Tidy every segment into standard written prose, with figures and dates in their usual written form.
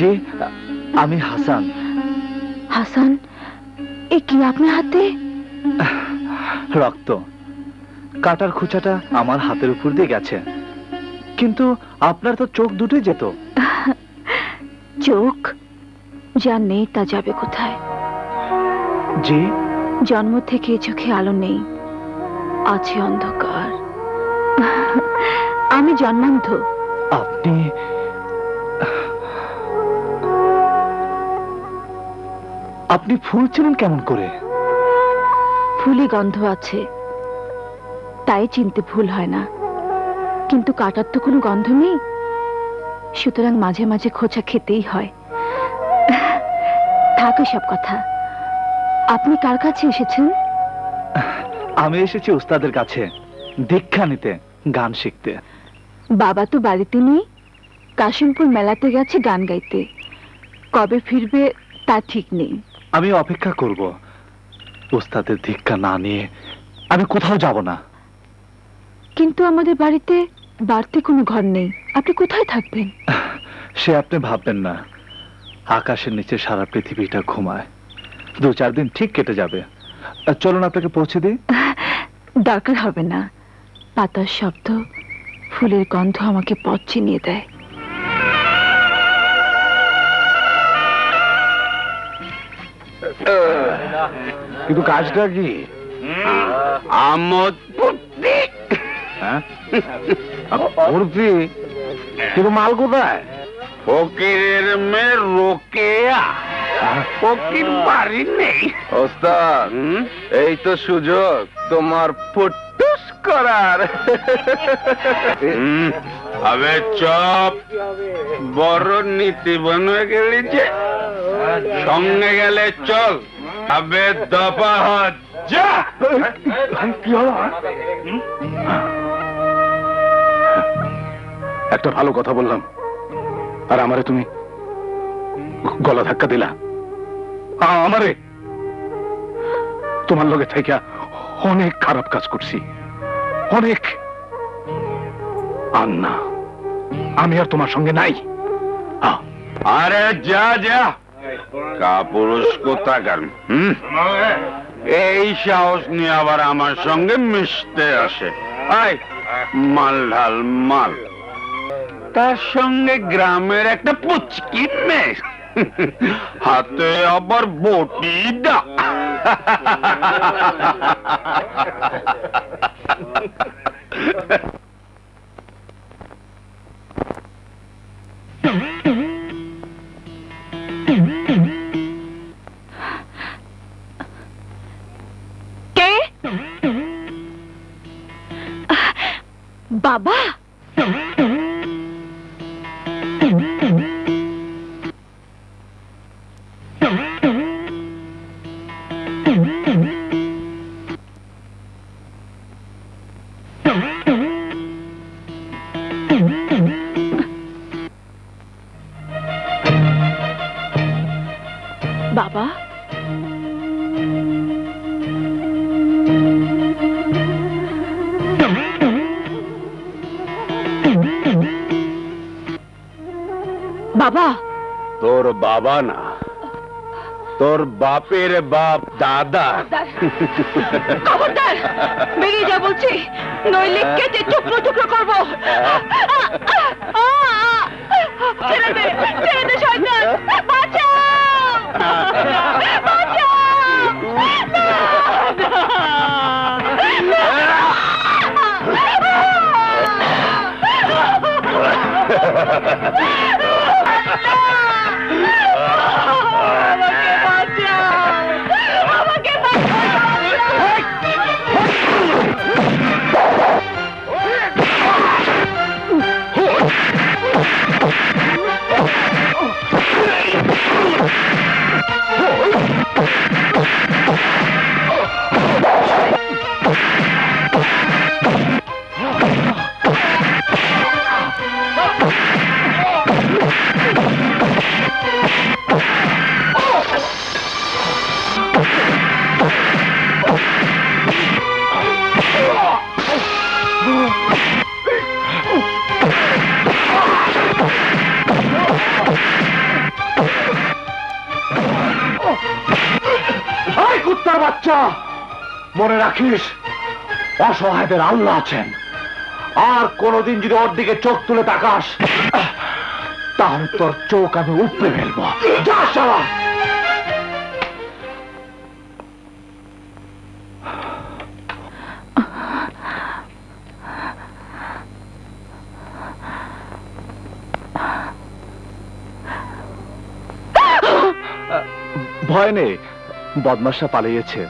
জি, আমি হাসান। হাসান, এ কি আপনার হাতে? রক্ত। কাটার খোঁচাটা আমার হাতের উপর দিয়ে গেছে, কিন্তু আপনার তো চোখ দুটোই যেত। চোখ যা নেই তা যাবে কোথায়? জি, জন্ম থেকে চোখে আলো নেই, আছে অন্ধকার। আমি জন্মান্ধ। আপনি আপনি ফুল চিনেন কেমন করে? ফুলে গন্ধ আছে, তাই চিনতে ভুল হয় না, কিন্তু কাটার তো কোনো গন্ধ নেই, সুতরাং মাঝে মাঝে খোঁচা খেতেই হয়। থাকে সব কথা। আপনি কার কাছে এসেছেন? আমি এসেছি উস্তাদের কাছে দীক্ষা নিতে, গান শিখতে। বাবা তো বাড়িতে নেই, কাশিমপুর মেলাতে গেছে গান গাইতে। কবে ফিরবে তা ঠিক নেই। আমি অপেক্ষা করব। উস্তাদের দীক্ষা না নিয়ে আমি কোথাও যাব না। কিন্তু আমাদের বাড়িতে বাড়তি কোনো ঘর নেই, আপনি কোথায় থাকবেন? সে আপনি ভাববেন না। আকাশের নিচে সারা পৃথিবীটা ঘুমায়। 2-4 দিন ঠিক কেটে যাবে। চলুন আপনাকে পৌঁছে দিই। দরকার হবে না, পাতার শব্দ, ফুলের গন্ধ আমাকে পথ চিনিয়ে দেয়। কিন্তু কাজটা কি? আমোদ ফুর্তি। ফুর্তি? কিন্তু মাল কোথায়? ফকিরের মেয়ে রোকেয়া। ফকির বাড়ি নেই। ওস্তাদ, এই তো সুযোগ তোমার ফুটুস করার। আবে চপ, বড় নীতিবান হয়ে গেলি যে। সঙ্গে গেলে চল, আবে দফা হ যা। কি হলো? একটা ভালো কথা বললাম, আর আমারে তুমি গলা ধাক্কা দিলা। আমারে তোমার লগে থেকে অনেক খারাপ কাজ করছি, অনেক। আর না, আমি আর তোমার সঙ্গে নাই। আরে যা যা, কাপুরুষ কোথাকার। এই সাহস নিয়ে আবার আমার সঙ্গে মিশতে আসে। আয় মাল ঢাল মাল, তার সঙ্গে গ্রামের একটা পুচকি মেয়ে, হাতে আবার বটি দা। কে? বাবা, বাবা, বাবা। তোর বাবা না, তোর বাপের বাপ দাদা। খবরদার, বেরিয়ে যা বলছি, নইলে কেটে টুকরো টুকরো করবো। ছেড়ে দে, ছেড়ে দে শয়তান, বাঁচাও, বাঁচাও। শয়তানের বাচ্চা, মনে রাখিস অসহায়দের আল্লাহ আছেন। আর কোনদিন যদি ওর দিকে চোখ তুলে তাকাস, তাহলে তোর চোখ আমি উপড়ে ফেলবো। যা শালা। ভয় নেই, বদমাশা পালিয়েছে।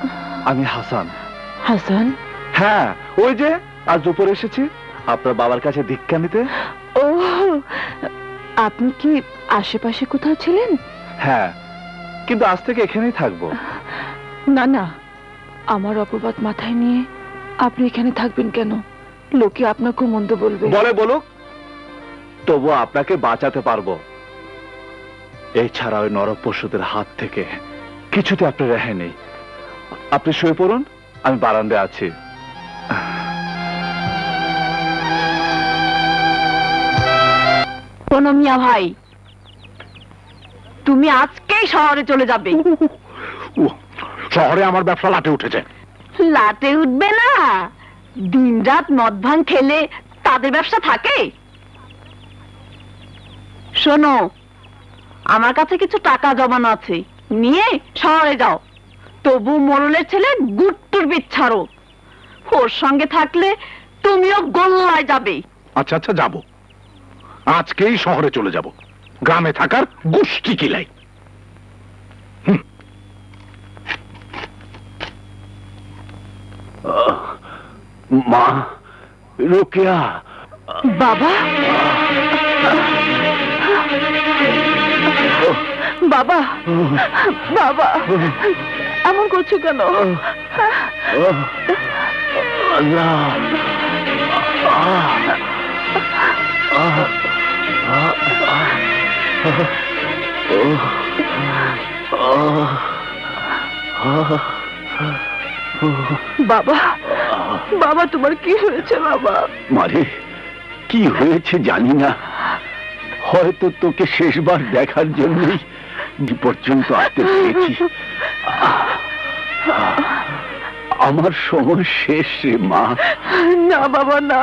আমি হাসান। হাসান? হ্যাঁ, ওই যে আজ উপরে এসেছি আপনার বাবার কাছে ভিক্ষা নিতে। ও, আপনি কি আশেপাশে কোথাও ছিলেন? হ্যাঁ, কিন্তু আজ থেকে এখানেই থাকবো। না না, আমার অপবাদ মাথায় নিয়ে আপনি এখানে থাকবেন কেন? লোকে আপনাকে মন্দ বলবে। বলে বলুক, তবু আপনাকে বাঁচাতে পারবো। এছাড়া ওই নরপশুদের হাত থেকে কিছুতে আপনি রেহাই নেই। আপনি শুয়ে পড়ুন, আমি বারান্দায় আছি। শোনো মিয়া ভাই, তুমি আজকেই শহরে চলে যাবে। শহরে আমার ব্যবসা লাটে উঠেছে। লাটে উঠবে না, দিন রাত মদ ভাঙ খেলে তাদের ব্যবসা থাকে। শোনো, আমার কাছে কিছু টাকা জমানো আছে, নিয়ে শহরে যাও। তবু মোড়লের ছেলে গুট্টুর বিচ্ছারো, ওর সঙ্গে থাকলে তুমিও গোল্লায় যাবে। আচ্ছা আচ্ছা, যাব। আজকেই শহরে চলে যাব। গ্রামে থাকার গোষ্ঠী কিলাই। মা, রোকেয়া। বাবা, বাবা, বাবা, এমন করছো কেন? আল্লাহ, বাবা, বাবা, তোমার কি হয়েছে বাবা? মারে, কি হয়েছে জানি না, হয়তো তোকে শেষবার দেখার জন্যই পর্যন্ত আসতে পেরেছি। আমার সময় শেষ রে মা। না বাবা না,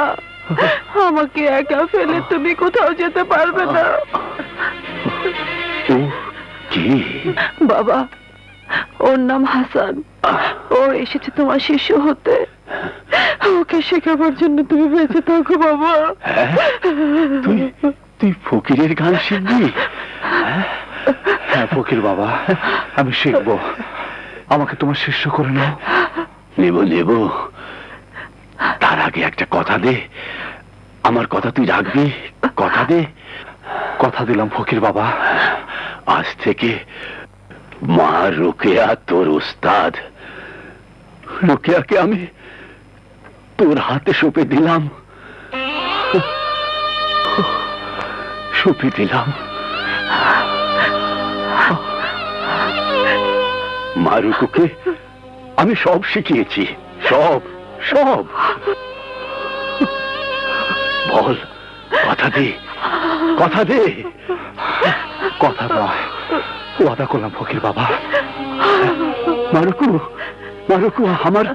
আমাকে একা ফেলে তুমি কোথাও যেতে পারবে না। ও কে? বাবা, ওর নাম হাসান। ও এসেছে তোমার শিষ্য হতে। ওকে শেখাবার জন্য তুমি বেঁচে থাকো বাবা। তুই ফকিরের গান শিখবি? হ্যাঁ ফকির বাবা, আমি শিখবো। আমাকে তোমার শিষ্য করে নাও। নেব নেব, তার আগে একটা কথা দে। আমার কথা তুই রাখবি? কথা দে। কথা দিলাম ফকির বাবা। আজ থেকে মা রোকেয়া তোর ওস্তাদ। রোকেয়াকে আমি তোর হাতে সঁপে দিলাম, সঁপে দিলাম। মা রুকুকে আমি সব শিখিয়েছি, সব সব। বল, কথা দে, কথা দে। কথা নয়, ওয়াদা করলাম ফকির বাবা। মারুকু, মারুকু, আমার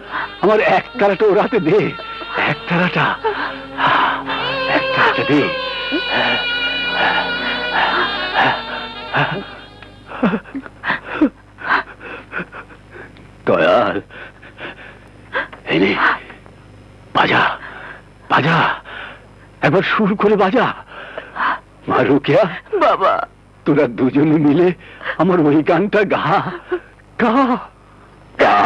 আমার এক তারাটা ওর হাতে দে। এক তারাটা, এক তারাটা দে। দয়াল, এনে বাজা, বাজা, একবার সুর করে বাজা। মারুকিয়া বাবা, তোরা দুজনে মিলে আমার ওই গানটা গা, গা, গা।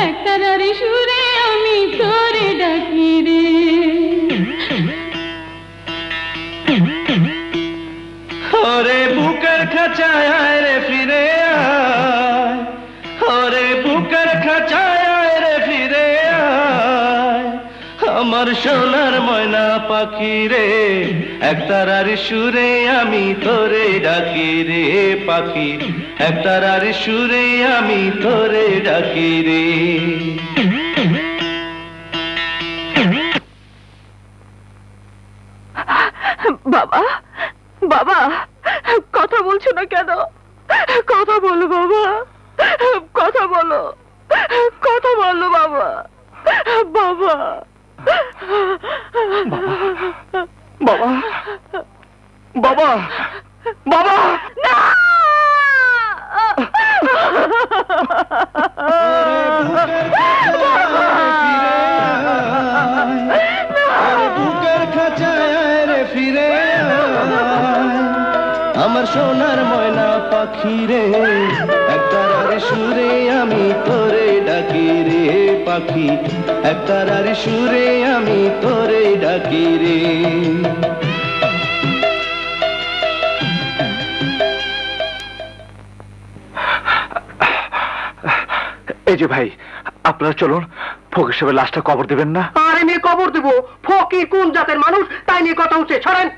একতারারি সুরে আমি তোরে ডাকি রে। ওরে বুকের খাঁচায় আয় রে ফিরে আয়, ওরে বুকের খাঁচায় আয় রে ফিরে আয়, আমার সোনার ময়না পাখি রে, একতারার সুরে আমি তোরে ডাকি রে পাখি, একতারার সুরে আমি তোরে ডাকি রে। বাবা, বাবা, কথা বলছো না কেন? কথা বলো বাবা, কথা বলো, কথা বলো বাবা, বাবা, বাবা, বাবা, বাবা, না! বুকের খাঁচায় রে ফিরে আমার সোনার ময়না পাখি রে, একতারার সুরে আমি তোরে ডাকি রে পাখি, একতারার সুরে আমি তোরে ডাকি রে। এই যে ভাই, আপনারা চলুন, ফকির সাহেবের লাশটা কবর দেবেন না? আর আমি কবর দেবো? ফকির কোন জাতের মানুষ তাই নিয়ে কথা হচ্ছে, সরেন।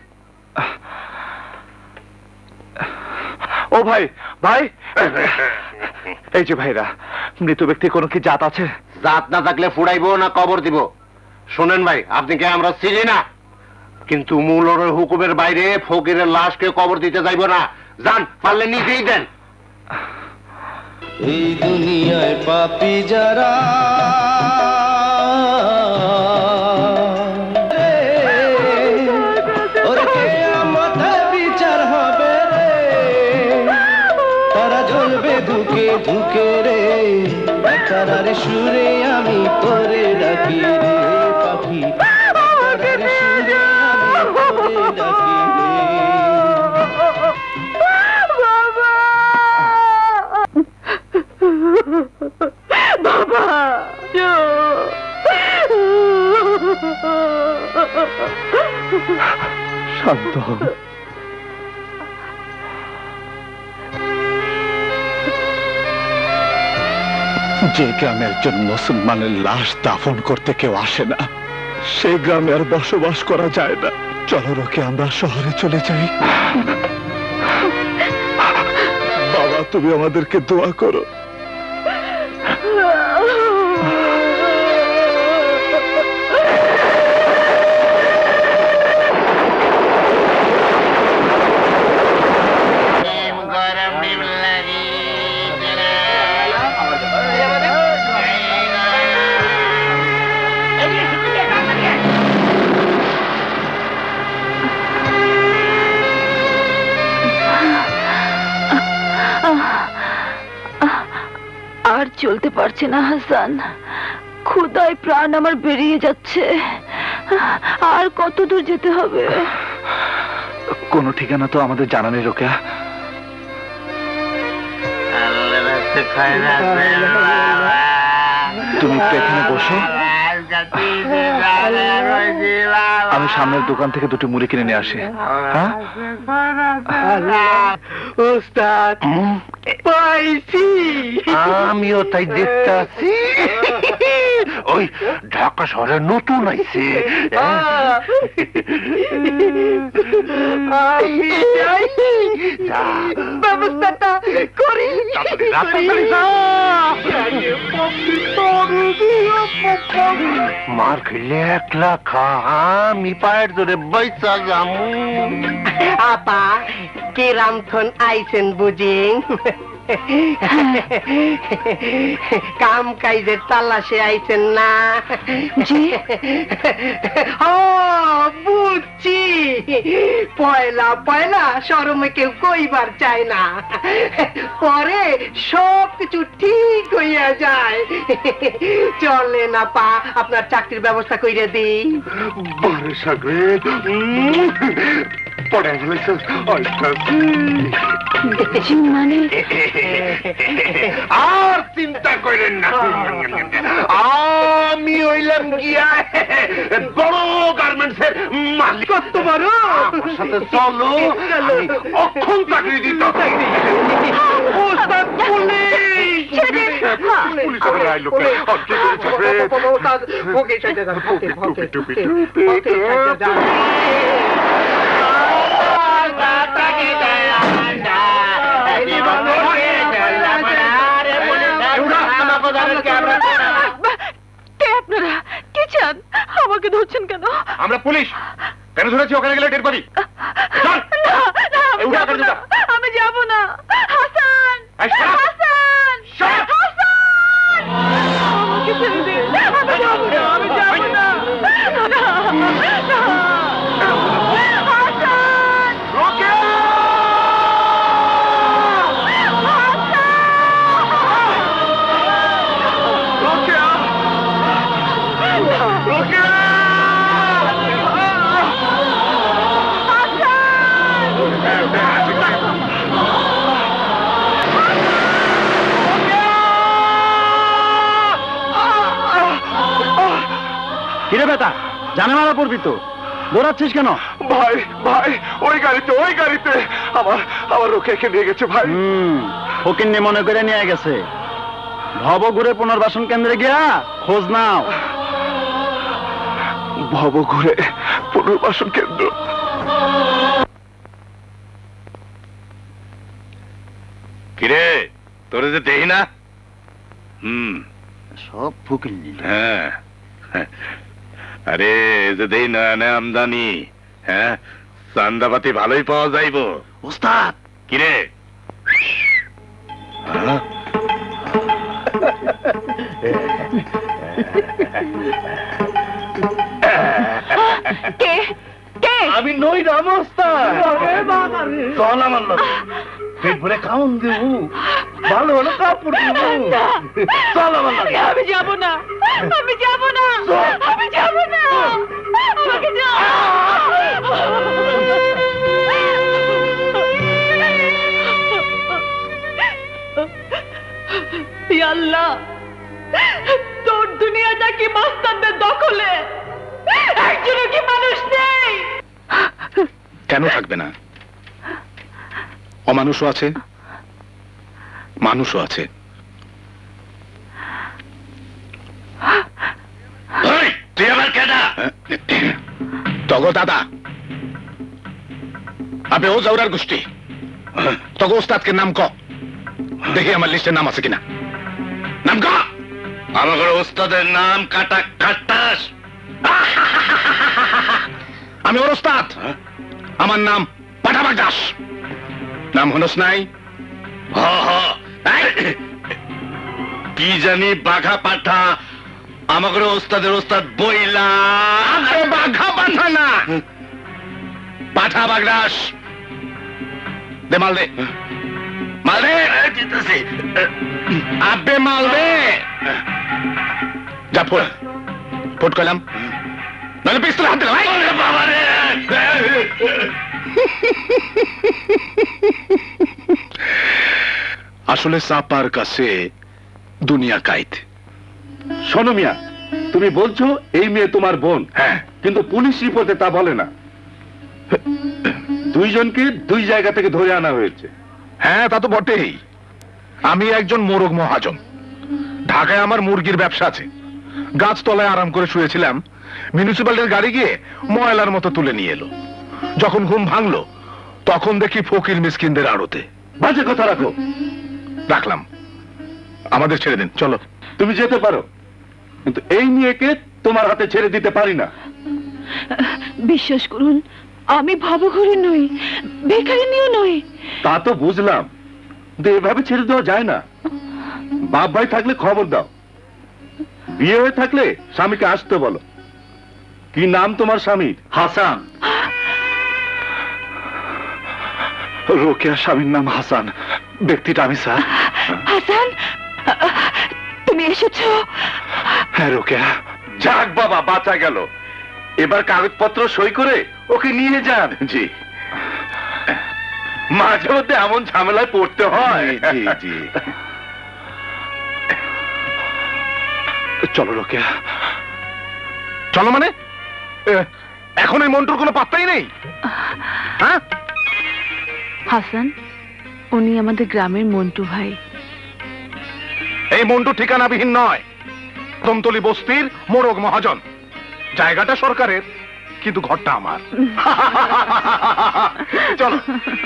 ও ভাই, ভাই, এই যে ভাইরা, মৃত ব্যক্তি কোনো কি জাত আছে? জাত না থাকলে ফুড়াইবো না কবর দিব? শোনেন ভাই, আপনি কে আমরা চিনি না, কিন্তু মূল হুকুমের বাইরে ফকিরের লাশকে কবর দিতে যাইব না। যান, পারলে নিজেই দেন। এই দুনিয়ায় পাপী যারা ওরে কিয়ামতে বিচার হবে রে, তারা জ্বলবে ধুকে ধুকে রে, একতারার সুরে আমি তোরে ডাকি রে পাখি, একতারার সুরে আমি তোরে ডাকি রে। বাবা, শান্ত হন। যে গ্রামে একজন মুসলমানের লাশ দাফন করতে কেউ আসে না, সেই গ্রামে আর বসবাস করা যায় না। চলো রোকে, আমরা শহরে চলে যাই। বাবা, তুমি আমাদেরকে দোয়া করো। আর চলতে পারছে না হাসান, ক্ষুধায় প্রাণ আমার বেরিয়ে যাচ্ছে। আর কত দূর যেতে হবে? কোনো ঠিকানা তো আমাদের জানা নেই রোকেয়া। তুমি একটু এখানে বসো, আমি সামনের দোকান থেকে দুটো মুড়ি কিনে নিয়ে আসি। হ্যাঁ ওস্তাদ, পাইছি। আমিও তাই দেখতে আছি। ওই ঢাকা শহরে নতুন আইছে। আমি যাই, ব্যবস্থাটা করি। মার খেলে একলা খা, আমি পায়ের ধরে বৈশা যামু। আপা, কে রামথন আইছেন বুঝি? কাম কাজের তালাশে আইছেন না? ও বুঝছি, পয়লা পয়লা শরমে কেউ কইবার চায় না, পরে সব কিছু ঠিক হইয়া যায়। চলে না পা, আপনার চাকরির ব্যবস্থা কইরে দিই। বারে সাগরে পড়ে ফেলেছে। মানে আর চিন্তা করেন না, আমি হইলাম গিয়া বড় গার্মেন্টসের মালিক। কত বড়? আমার সাথে চলো, আমি অক্ষম চাকরি দিতে। ওস্তাদ পুলিশ! পুলিশ আবার আইলো কে? আর কি করেছে রে? ওকে সাইডে দাও, ওকে কে আপনারা? কি চান? আমাকে ধরছেন কেন? আমরা পুলিশ। কেন ধরেছি? ওখানে গেলে টের পাবি। চল। না, না, আমি উঠা, যাবো উঠা, না। উঠা। আমি যাব না। হাসান! এই, shut up! Hasan! Shut up! Hasan! আমাকে ছেড়ে দিন। আমি যাব না, আমি যাব না। না, না। হাসান! রোকেয়া! রোকেয়া! রোকেয়া! কিরে বেটা, জানে মারা পড়বি তো, দৌড়াচ্ছিস কেন? ভাই ভাই, ওই গাড়িতে আমার রোকেয়াকে নিয়ে গেছে ভাই। ফকিন্নি মনে করে নিয়ে গেছে। ভবঘুরে পুনর্বাসন কেন্দ্রে গিয়া খোঁজ নাও। ভবঘুরে পুনর্বাসন কেন্দ্র? কিরে, তোরে যে দেই না? সব ফকিন্নি। হ্যাঁ, আরে যে দেই না আমদানি, হ্যাঁ, চান্দাপাতি ভালোই পাওয়া যাইব। ওস্তাদ, কিরে? হ্যাঁ? কে? কে? আমি নই রামস্তাদ। চল আমার লোক, পেট ভরে খাওন দেবো, ভালো ভালো কাপড় দেবো। চল আমার লোক। আমি যাব না, আমি যাব না, আমি যাব না। আমাকে আল্লাহ, তোর দুনিয়াটা কি মাস্তানদের দখলে? একজনও কি মানুষ নেই? কেন থাকবে না? অমানুষও আছে, মানুষও আছে। তুই আমার কেডা? তগো দাদা, আপনি ও জৌরার গোষ্ঠী। তগো ওস্তাদকে নাম ক, দেখি আমার লিস্টে নাম আছে কিনা। নাম ক। আমার ওস্তাদের নাম কাটা কাটাস। আমি ওর ওস্তাদ, আমার নাম পাঠাবাগ দাস। নাম হনস নাই? কি জানি বাঘা পাঠা, আমাকে ওস্তাদের ওস্তাদ বইলা। বাঘা পাঠা না, পাঠাবাগ দাস। দে মাল দে, মাল দে। আবে মাল দে। যা ফোট, ফোট কইলাম, নাহলে পিস্তল হাতে ভাই। আসলে সাপার কাছে দুনিয়া কাইত। শোনো মিয়া, তুমি বলছো এই মেয়ে তোমার বোন, হ্যাঁ, কিন্তু পুলিশ রিপোর্টে তা বলে না। দুইজনকে দুই জায়গা থেকে ধরে আনা হয়েছে। হ্যাঁ, তা তো বটেই। আমি একজন মোরগ মহাজন, ঢাকায় আমার মুরগির ব্যবসা আছে। গাছতলায় আরাম করে শুয়েছিলাম, মিউনিসিপ্যালিটির গাড়ি গিয়ে ময়লার মতো তুলে নিয়ে এলো। যখন ঘুম ভাঙলো তখন দেখি ফকির মিসকিনদের আড়তে। বাজে কথা রাখো। রাখলাম, আমাদের ছেড়ে দিন, চলো। তুমি যেতে পারো, কিন্তু এই মেয়েকে তোমার হাতে ছেড়ে দিতে পারি না। বিশ্বাস করুন, আমি ভবঘুরে নই, বেকারিনীও নই। তা তো বুঝলাম, কিন্তু এভাবে ছেড়ে দেওয়া যায় না। বাপ ভাই থাকলে খবর দাও, বিয়ে হয়ে থাকলে স্বামীকে আসতে বলো। কি নাম তোমার স্বামীর? হাসান। রোকেয়া স্বামীর নাম হাসান, ব্যক্তিটা আমি স্যার। হাসান, তুমি এসেছো? হ্যাঁ রোকেয়া। যাক বাবা, বাঁচা গেল। এবার কাগজপত্র সই করে ওকে নিয়ে যান। জি। মাঝে মধ্যে এমন ঝামেলায় পড়তে হয়। জি জি। চলো রোকেয়া। চলো মানে? এখন এই মন্টুর কোনো পাত্তাই নেই? হ্যাঁ, হাসান, উনি আমাদের গ্রামের মন্টু ভাই। এই মন্টু ঠিকানাবিহীন নয়, কদমতলী বস্তির মোরগ মহাজন। জায়গাটা সরকারের, কিন্তু ঘরটা আমার। চলো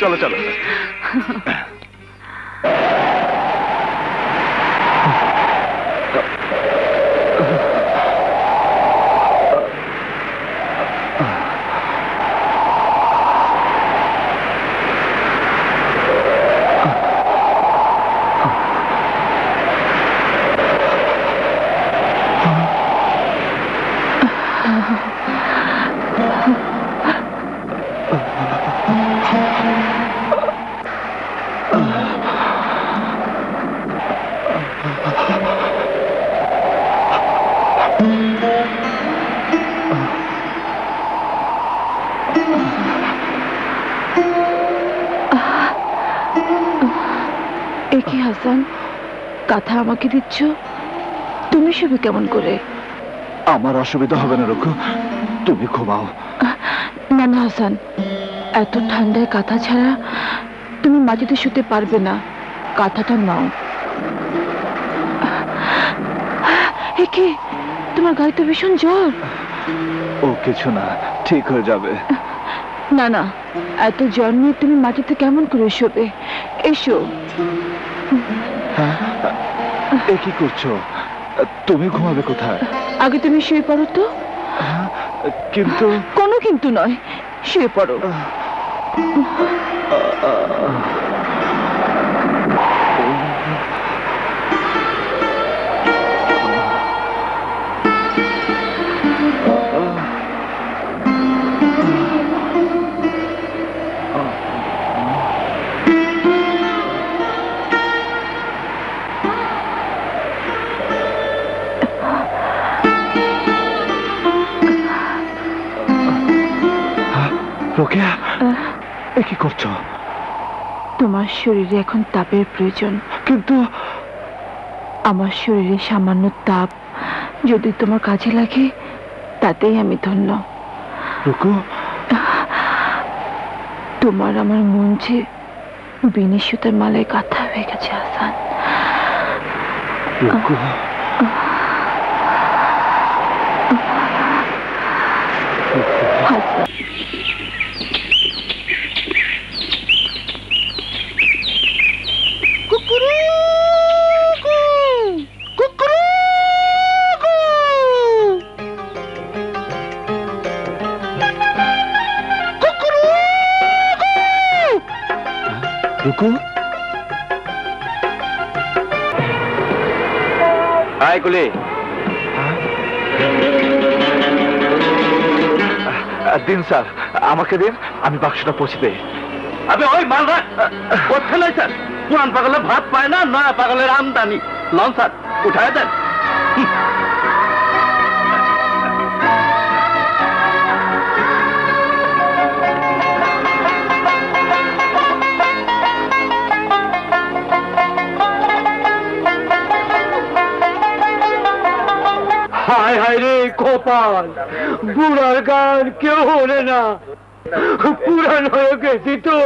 চলো চলো। একি হাসান, কথা আমাকে দিচ্ছ? তুমি শুবে কেমন করে? আমার অসুবিধা হবে না রঘু, তুমি ঘুমাও। না না হাসান, এত ঠান্ডায় কাঁথা ছাড়া তুমি মাটিতে শুতে পারবে না। কাঁথাটা নাও। একে, তোমার গায়ে তো ভীষণ জ্বর। ও কিছু না, ঠিক হয়ে যাবে। না না, এত জ্বর নিয়ে তুমি মাটিতে কেমন করে শোবে? এসো। এ কি করছো? তুমি ঘুমাবে কোথায়? আগে তুমি শুয়ে পড়ো তো। কিন্তু কোনো কিন্তু নয়, শুয়ে পড়ো। রোকেয়া, এ কি করছো? তোমার শরীরে এখন তাপের প্রয়োজন, কিন্তু আমার শরীরে সামান্য তাপ যদি তোমার কাজে লাগে তাতেই আমি ধন্য। রুকু, তোমার আমার মন যে বিনি সুতার মালায় গাঁথা হয়ে গেছে হাসান। রুকু, হাসান, রুকু, আয় কুলি। দিন স্যার, আমাকে দিন, আমি বাক্সটা পৌঁছে দেই। আবে ওই মাল রাখ, কোথায় নাই স্যার? পুরান পাগলে ভাত পায় না, নয়া পাগলের আমদানি। লন স্যার, উঠায় দেন। হায় হায় রে কপাল, বুড়ার গান কেউ হলে না, পুরান হয়ে গেছি তো।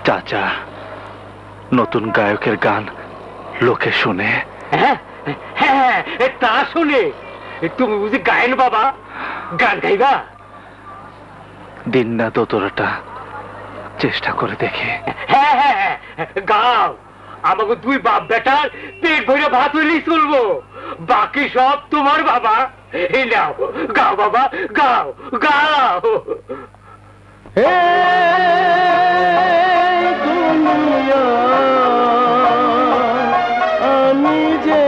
চাচা, নতুন গায়কের গান লোকে শুনে। হ্যাঁ হ্যাঁ, তা শুনে তুমি বুঝি গায়েন বাবা, গান গাইবা? দিন না দোতরাটা চেষ্টা করে দেখে। হ্যাঁ হ্যাঁ, গাও। আমাকে দুই বাপ বেটার পেট ভরে ভাত হইলেই চলবো, বাকি সব তোমার বাবা। এই নাও, গাও বাবা, গাও গাও। আমি যে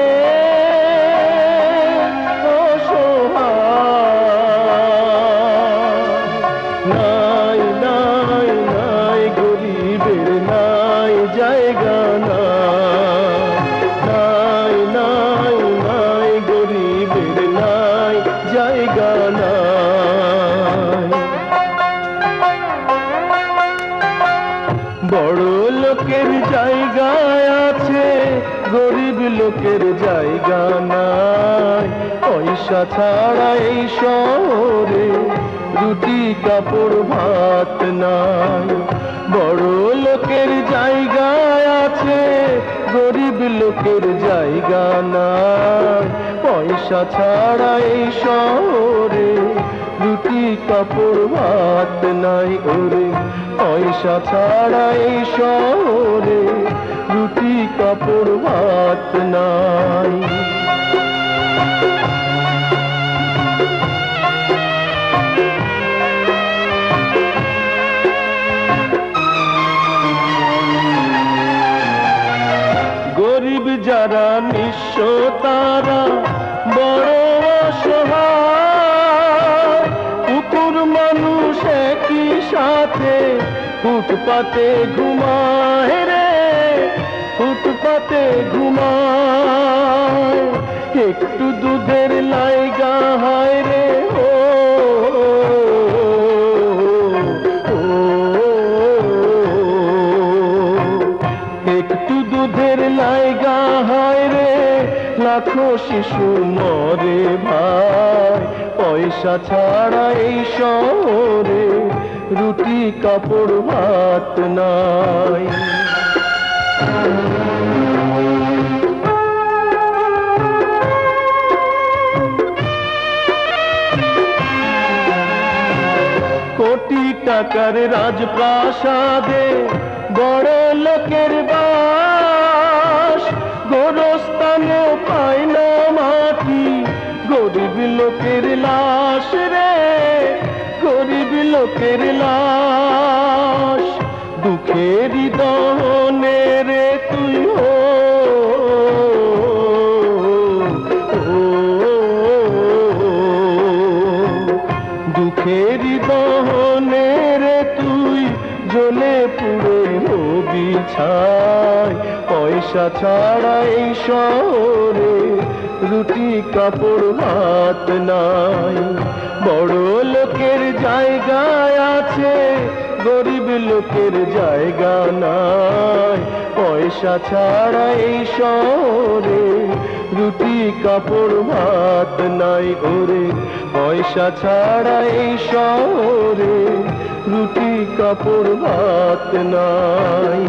নাই নাই নাই, গরিবের নাই জায়গা, নাই নাই নাই, গরিবের নাই জায়গা নাই। বড় লোকের জায়গায় আছে, গরিব লোকের জায়গা নাই। পয়সা ছাড়া এই শহরে রুটি কাপড় ভাত নাই। বড় লোকের জায়গায় আছে, গরিব লোকের জায়গা নাই। পয়সা ছাড়া এই শহরে রুটি কাপড় ভাত নাই ওরে, পয়সা ছাড়া এই শহরে রুটি কাপড় ভাত নাই। গরিব যারা নিঃস্ব তারা বড় অসহায়, কুকুর মানুষ একই সাথে ফুটপাতে ঘুমায় রে, ফুটপাতে ঘুমায়। একটু দুধের লাইগা হায় রে ও, একটু দুধের লাইগা হায় রে লাখো শিশু মরে ভাই। পয়সা ছাড়া এই শহরে রুটি কাপড় ভাত নাই। কোটি টাকার রাজপ্রাসাদে বড় লোকের বাস, গোরস্থানও পায় না মাটি, গরিব লোকের লাশ রে, গরিব লোকের লাশ। দুঃখের দহনে রে তুই হো, দুঃখের দহনে রে তুই জ্বলে পুড়ে হবি ছাই। পয়সা ছাড়া এই শহরে রুটি কাপড় ভাত নাই। বড় লোকের জায়গায় আছে, গরিব লোকের জায়গা নাই। পয়সা ছাড়া এই শহরে রুটি কাপড় ভাত নাই ওরে, পয়সা ছাড়া এই শহরে রুটি কাপড় ভাত নাই।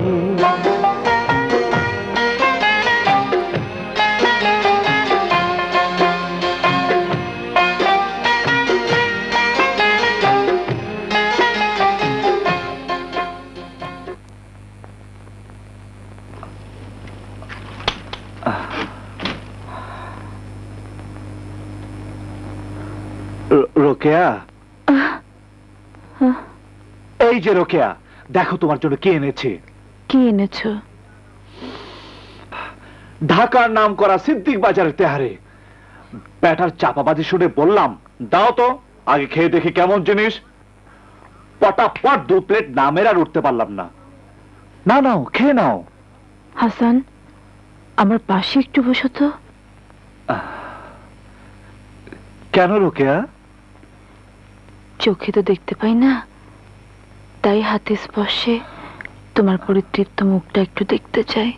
রোকেয়া, এই যে রোকেয়া, দেখো তোমার জন্য কি এনেছে। কি এনেছো? ঢাকার নাম করা সিদ্দিক বাজারের তেহারে। ব্যাটার চাপাবাজি শুনে বললাম দাও তো, আগে খেয়ে দেখি কেমন জিনিস। পটাপট 2 প্লেট নামের আর উঠতে পারলাম না। না নাও, খেয়ে নাও। হাসান, আমার পাশে একটু বসো তো। কেন রোকেয়া? চোখে তো দেখতে পাই না, তাই হাতে স্পর্শে তোমার পরিতৃপ্ত মুখটা একটু দেখতে চাই।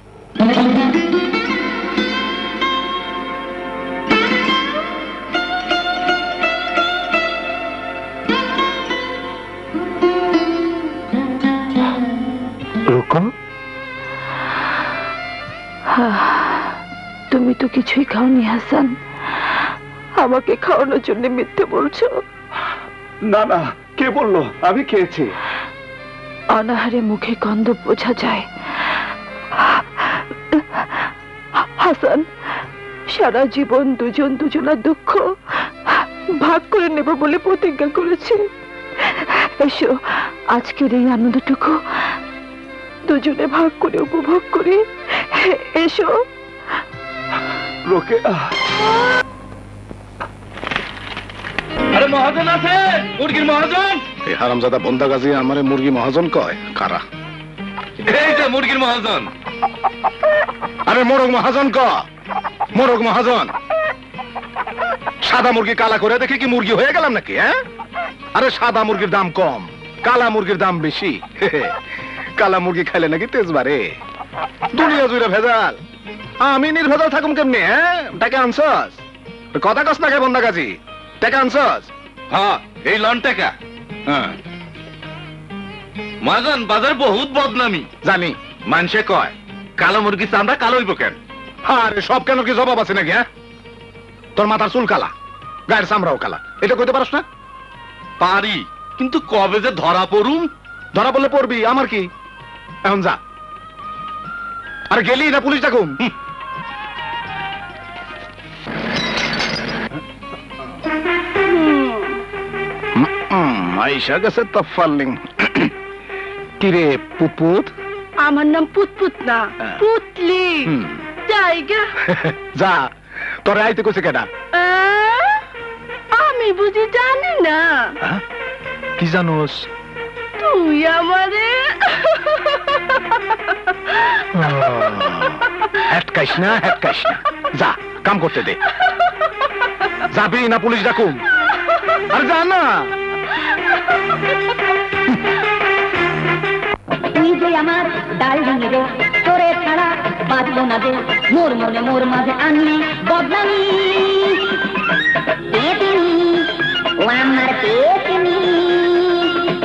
তুমি তো কিছুই খাওনি হাসান, আমাকে খাওয়ানোর জন্য মিথ্যে বলছো। না না, কে বললো? আমি খেয়েছি। অনাহারে মুখে গন্ধ বোঝা যায়। হাসান, সারা জীবন দুজন দুজনার দুঃখ ভাগ করে নেব বলে প্রতিজ্ঞা করেছি। এসো, আজকের এই আনন্দটুকু দুজনে ভাগ করে উপভোগ করি। এসো। রোকে, আরে মহাজন আছে, মুরগির মহাজন। এই হারামজাদা বন্দা গাজী আমারে মুরগি মহাজন কয় কারা? এই যে মুরগির মহাজন। আরে মোরগ মহাজন ক, মোরগ মহাজন। সাদা মুরগি কালা করে দেখে কি মুরগি হয়ে গেলাম নাকি? হ্যাঁ, আরে সাদা মুরগির দাম কম, কালা মুরগির দাম বেশি। কালা মুরগি খাইলে নাকি তেজ বাড়ে। দুনিয়া জুড়ে ভেজাল, আমি নির্ভেজাল থাকুম কেমনি? হ্যাঁ, টাকা আনছস? কথা কস না কে বন্দা গাজী? টাকা আনছস? হ্যাঁ, এই লন টাকা। হ্যাঁ, মহাজন বাজার বহুত বদনামি জানি মানুষে কয় কালো মুরগি চামড়া কালো হইব কেন? আরে সব কেন কি জবাব আছে নাকি? হ্যাঁ, তোর মাথার চুল কালা, গায়ের চামড়াও কালা, এটা কইতে পারস না? পারি, কিন্তু কবে যে ধরা পড়ুম? ধরা পড়লে পড়বি, আমার কি? এখন যা। আর গেলি না পুলিশ ডাকুম? আইসা গেছে তফাল্লিং। কিরে পুপুত? আমার নাম পুতপুত না, পুতলি। জায়গা যা, তোরে আইতে কইছে কেডা? আমি বুঝি জানি না। কি জানোস? তুই আমারে হ্যাটকাইস না, হ্যাটকাইস না। যা, কাম করতে দে। যাবি না পুলিশ ডাকুম? আর যা না। তুই যে আমার ডার্লিং রে, তোরে ছাড়া বাঁচবো না যে, মোর মনে মোর মাঝে আনলি বদনামি। পেতিনি ও আমার পেতিনি,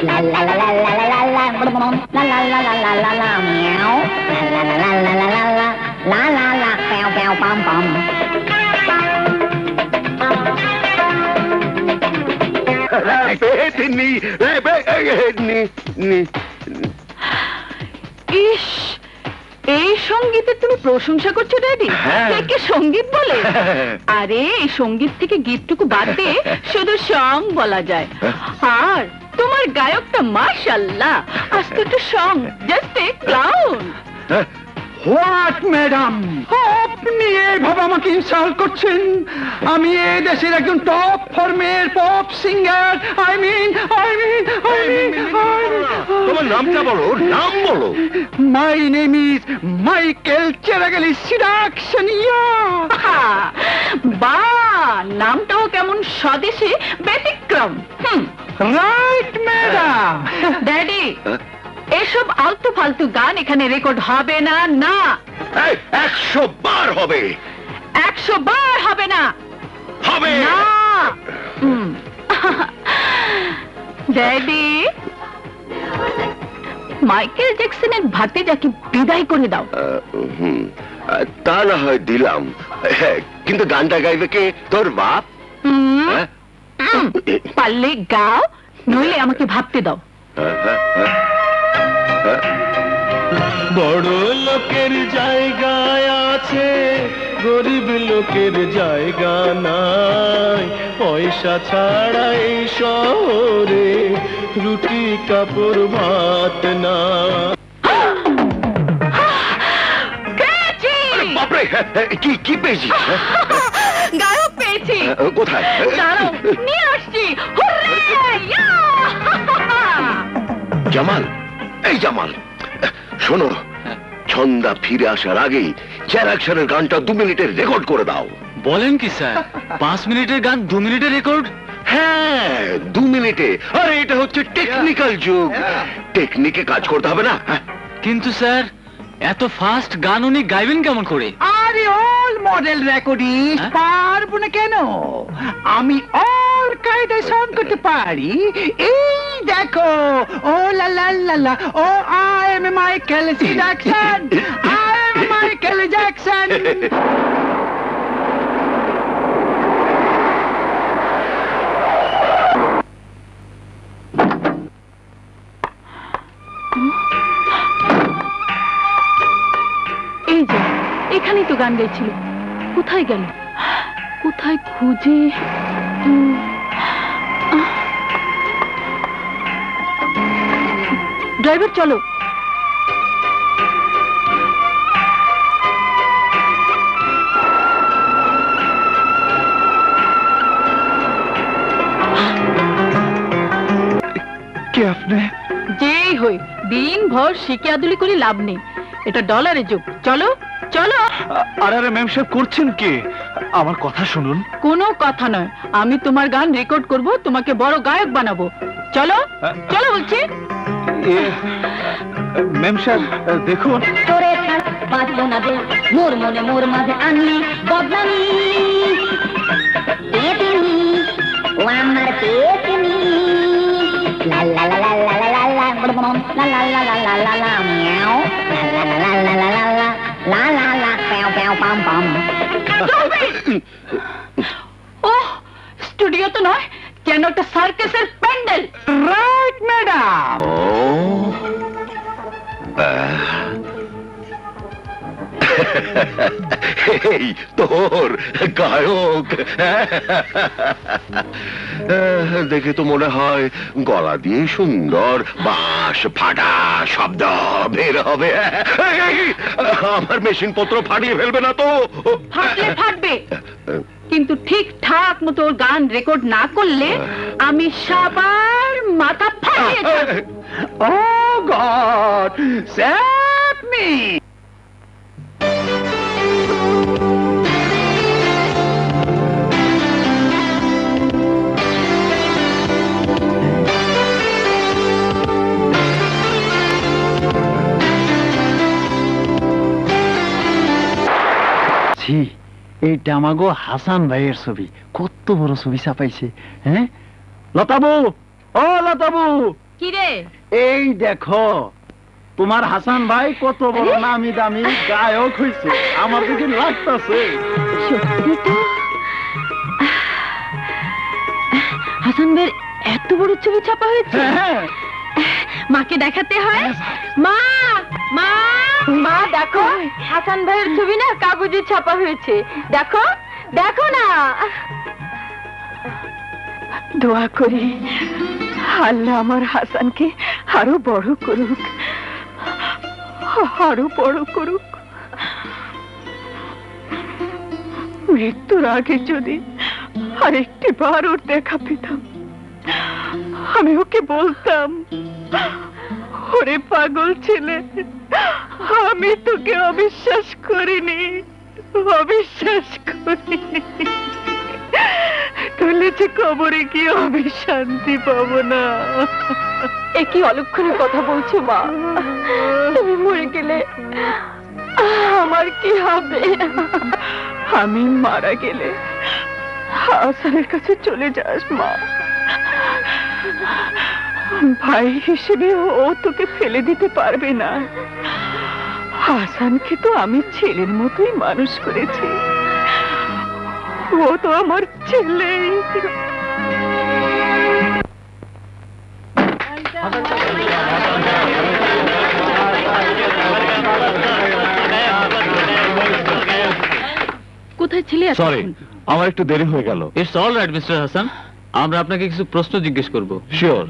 লা লা লা লা লা লা লা লা লা লা লা লা লা লা মিয়াও, লা লা লা লা লা লা লা লা লা লা প্যাও প্যাও পাম পাম। ইস, এই সঙ্গীতের তুমি প্রশংসা করছো ড্যাডি? একে সঙ্গীত বলে? আরে এই সঙ্গীত থেকে গীতটুকু বাদ দিয়ে শুধু সং বলা যায়। আর তোমার গায়কটা মাশাআল্লাহ, আজ তো একটা song, just a clown. What madam, আপনি এইভাবে আমাকে ইনসাল্ট করছেন? আমি এই দেশের একজন টপ ফর্মের পপ সিঙ্গার। আই মিন তোমার নামটা বলো, নাম বলো। মাই নেম ইজ মাইকেল চেরাগেলি সিডাকশনিয়া। বা, নামটাও কেমন স্বদেশী, ব্যতিক্রম। Right madam. ড্যাডি, এসব আলতু ফালতু গান এখানে রেকর্ড হবে না। না, 100 বার হবে। 100 বার হবে না। হবে না। ড্যাডি, মাইকেল জ্যাকসনের ভাতিজাকে বিদায় করে দাও। তা না হয় দিলাম, কিন্তু গানটা গাইবে কে? তোর বাপ? পারলে গাও, নইলে আমাকে ভাবতে দাও। বড় লোকের জায়গায় আছে, গরিব লোকের জায়গা নাই। পয়সা ছাড়া এই শহরে রুটি কাপড় ভাত না। বাপরে, কি পেয়েছি? গায়ক পেয়েছি। কোথায়? দাঁড়াও, নিয়ে আসছি। হুররে! ইয়া! জামাল, এই জামাল, শোনো, ছন্দা ফিরে আসার আগেই চ্যারাকশনের গানটা 2 মিনিটের রেকর্ড করে দাও। বলেন কি স্যার, 5 মিনিটের গান 2 মিনিটের রেকর্ড? হ্যাঁ, 2 মিনিটে। আরে এটা হচ্ছে টেকনিক্যাল যুগ, টেকনিকে কাজ করতে হবে না? কিন্তু স্যার, এত ফাস্ট গান উনি গাইবেন কেমন করে? আরে অল মডেল রেকর্ডিস্ট, পারবো না কেন? আমি অল কায়দায় সাউন্ড করতে পারি। এই দেখো, ও লা লা লা লা, oh I am Michael Jackson, I am Michael Jackson. এই যে, এখানেই তো গান গাইছিল। কোথায় গেল? কোথায় খুঁজে? ড্রাইভার চলো। কে আপনি? যেই হই, দিন ভর শিকে আদুলি করে লাভ নেই। এটা ডলারের যুগ। চলো চলো। আরে ম্যাম সাহেব, করছেন কি? আমার কথা শুনুন। কোনো কথা নয়, আমি তোমার গান রেকর্ড করব, তোমাকে বড় গায়ক বানাবো। চলো চলো বলছি। ম্যাম সাহেব দেখুন, তোরে ছাড়া বাঁচবো না যে, মোর মনে মোর মাঝে আনলি বদনামি। পেতিনি ও আমার পেতিনি, লা লা লা লা লা লা লা La la la la la la la meow. La la la la la la la la la la pew pew pam pam. ওহ, স্টুডিও তো নয়, যেন একটা সার্কাসের প্যান্ডেল। Right madam. এই তোর গায়ক দেখে তো মনে হয় গলা দিয়ে সুন্দর বাঁশ ফাটা শব্দ বের হবে। আমার মেশিন পত্র ফাটিয়ে ফেলবে না তো? ফাটলে ফাটবে, কিন্তু ঠিকঠাক মতো গান রেকর্ড না করলে আমি সবার মাথা ফাটিয়ে দেব। ও গড, সেভ মি। এইটা আমাগো হাসান ভাইয়ের ছবি, কত বড় ছবি ছাপাইছে। হ্যাঁ লতাবু, ও লতাবু, কি রে? এই দেখো তোমার হাসান ভাই কত বড় নামি দামি গায়ক হয়েছে, আমার দিকে লাগতেছে। সত্যি তো হাসান ভাইয়ের এত বড় ছবি ছাপা হয়েছে? হ্যাঁ, মাকে দেখাতে হয়। মা, মা, মা দেখো, হাসান ভাইয়ের ছবি না কাগজে ছাপা হয়েছে, দেখো, দেখো না। দোয়া করি আল্লাহ আমার হাসানকে আরো বড় করুক, আরো বড় করুক। মৃত্যুর আগে যদি আরেকটি বার ওর দেখা পেতাম, আমি ওকে বলতাম, ওরে পাগল ছেলে, আমি তোকে অবিশ্বাস করিনি, অবিশ্বাস করিনি, তাহলে যে কবরে গিয়ে আমি শান্তি পাবো না। এ কি অলক্ষণের কথা বলছো মা? তুমি মরে গেলে আমার কি হবে? আমি মারা গেলে হাসানের কাছে চলে যাস মা, ভাই হিসেবে ও তোকে ফেলে দিতে পারবে না। হাসানকে তো আমি ছেলের মতোই মানুষ করেছি, ও তো আমার ছেলে। কোথায় ছিলে? সরি, আমার একটু দেরি হয়ে গেল। It's all right mister Hasan, আমরা আপনাকে কিছু প্রশ্ন জিজ্ঞেস করব। শিওর।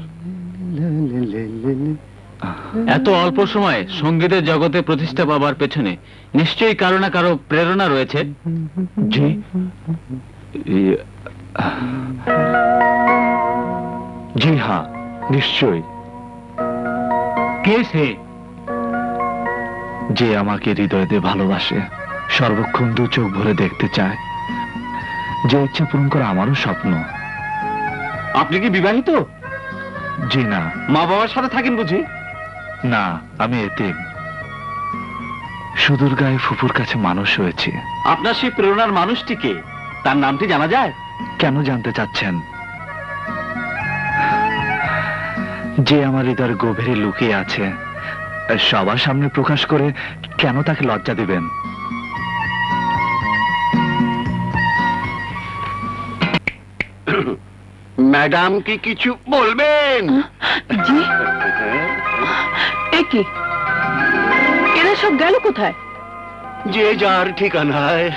এত অল্প সময়ে সঙ্গীতের জগতে প্রতিষ্ঠা পাবার পেছনে নিশ্চয়ই কারো না কারো প্রেরণা রয়েছে। জি, জি হ্যাঁ, নিশ্চয়ই। কে সে? যে আমাকে হৃদয়তে ভালোবাসে, সর্বক্ষণ দু চোখ ভরে দেখতে চায়, যে ইচ্ছে পূরণ করা আমারও স্বপ্ন। আপনি কি বিবাহিত? জি না। মা বাবার সাথে থাকেন বুঝি? না, আমি এতিম। সুদূর গায়ে ফুপুর কাছে মানুষ হয়েছে। আপনার সেই প্রেরণার মানুষটিকে, তার নামটি জানা যায়? কেন জানতে চাচ্ছেন? যে আমার হৃদয়ের গভীরে লুকিয়ে আছে, সবার সামনে প্রকাশ করে কেন তাকে লজ্জা দিবেন? ম্যাডাম কি কিছু বলবেন? জি, এ কি, এরা সব গেল কোথায়? যে যার ঠিকানায়।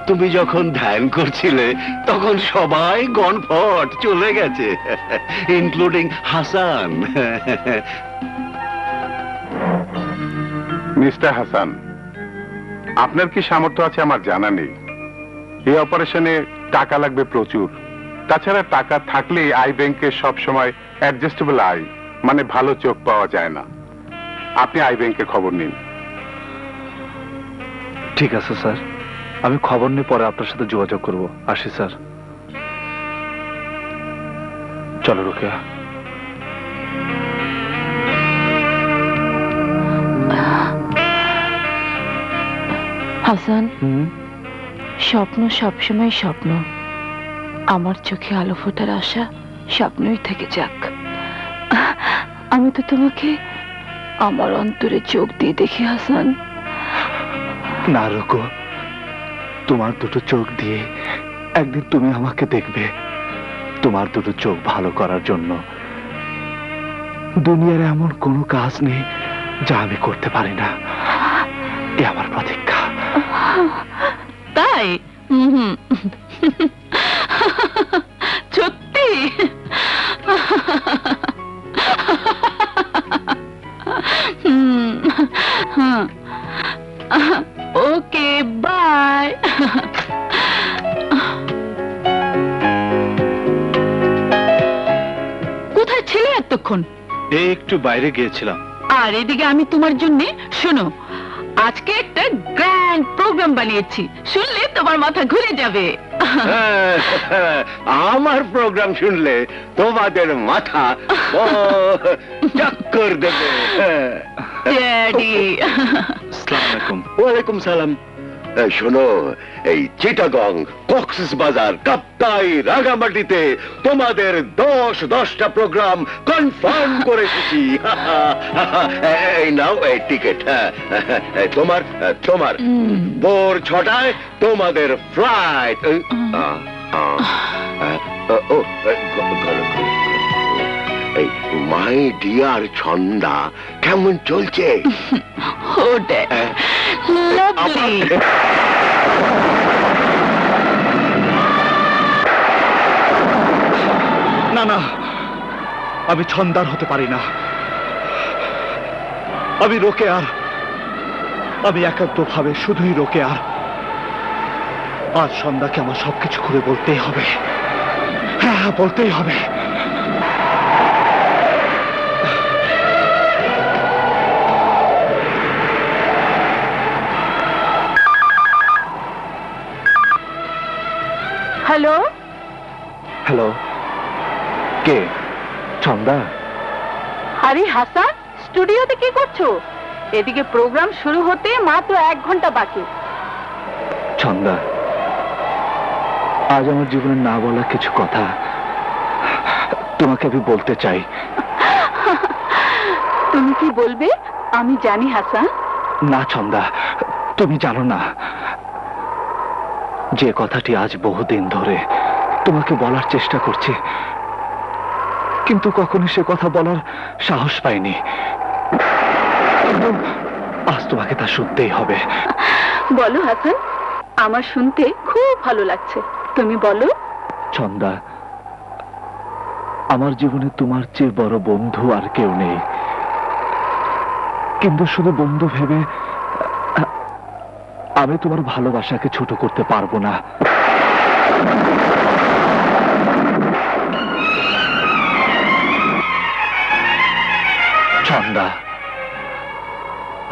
তুমি যখন ধ্যান করছিলে তখন সবাই গনফট চলে গেছে, ইনক্লুডিং হাসান। মিস্টার হাসান, আপনার কি সামর্থ্য আছে আমার জানা নেই। এই অপারেশনে টাকা লাগবে প্রচুর। তাছাড়া টাকা থাকলে আই ব্যাংকে সব সময় অ্যাডজাস্টেবল আই, মানে ভালো চোখ পাওয়া যায় না। আপনি আই ব্যাংকে খবর নিন। ঠিক আছে স্যার, আমি খবর নিয়ে পরে আপনার সাথে যোগাযোগ করব। আসি স্যার। চলো রোকেয়া। হাসান, স্বপ্ন সবসময় স্বপ্ন। আমার চোখে আলো ফোটার আশা স্বপ্নই থেকে যাক। আমি তো তোমাকে আমার অন্তরে চোখ দিয়ে দেখি হাসান। না রুকু, তোমার দুটো চোখ দিয়ে একদিন তুমি আমাকে দেখবে। তোমার দুটো চোখ ভালো করার জন্য দুনিয়ার এমন কোনো কাজ নেই যা আমি করতে পারি না। এ আমার প্রতীক্ষা। তাই? সত্যি? ওকে, বাই। কোথায় ছিলে এতক্ষণ? এই একটু বাইরে গিয়েছিলাম। আর এদিকে আমি তোমার জন্য, শোনো, আজকে একটা গ্র্যান্ড প্রোগ্রাম বানিয়েছি, শুনলে তোমার মাথা ঘুরে যাবে। আমার প্রোগ্রাম শুনলে তোমাদের মাথা চক্কর দেবে। ড্যাডি। আসসালামু আলাইকুম। ওয়ালাইকুম সালাম। শোনো, এই চিটাগং, কক্সবাজার, কাপ্তাই, রাঙামাটিতে তোমাদের 10টা প্রোগ্রাম কনফার্ম করে এসেছি। এই নাও এই টিকিট। তোমার তোমার ভোর 6টায় তোমাদের ফ্লাইট। মাই ডিয়ার ছন্দা, কেমন চলছে? না না, আমি ছন্দার হতে পারি না। আমি রোকেয়ার। আমি একান্তভাবে শুধুই রোকেয়ার। আজ সন্ধ্যাকে আমার সবকিছু খুলে বলতেই হবে। হ্যাঁ, বলতেই হবে। হ্যালো। হ্যালো, কে? ছন্দা? আরে হাসান, স্টুডিওতে কি করছো? এদিকে প্রোগ্রাম শুরু হতে মাত্র 1 ঘন্টা বাকি। ছন্দা, আজ আমার জীবনে না বলা কিছু কথা তোমাকে আমি বলতে চাই। তুমি কি বলবে আমি জানি হাসান। না ছন্দা, তুমি জানো না যে কথাটি আজ বহুদিন ধরে তোমাকে বলার চেষ্টা করছি, কিন্তু কখনো সে কথা বলার সাহস পাইনি। কিন্তু আজ তোমাকে তা শুনতেই হবে। বলো হাসান, আমার শুনতে খুব ভালো লাগছে, তুমি বলো। ছন্দা, আমার জীবনে তোমার চেয়ে বড় বন্ধু আর কেউ নেই, কিন্তু শুধু বন্ধু ভেবে আমি তোমার ভালোবাসাকে ছোট করতে পারবো না। ছন্দা,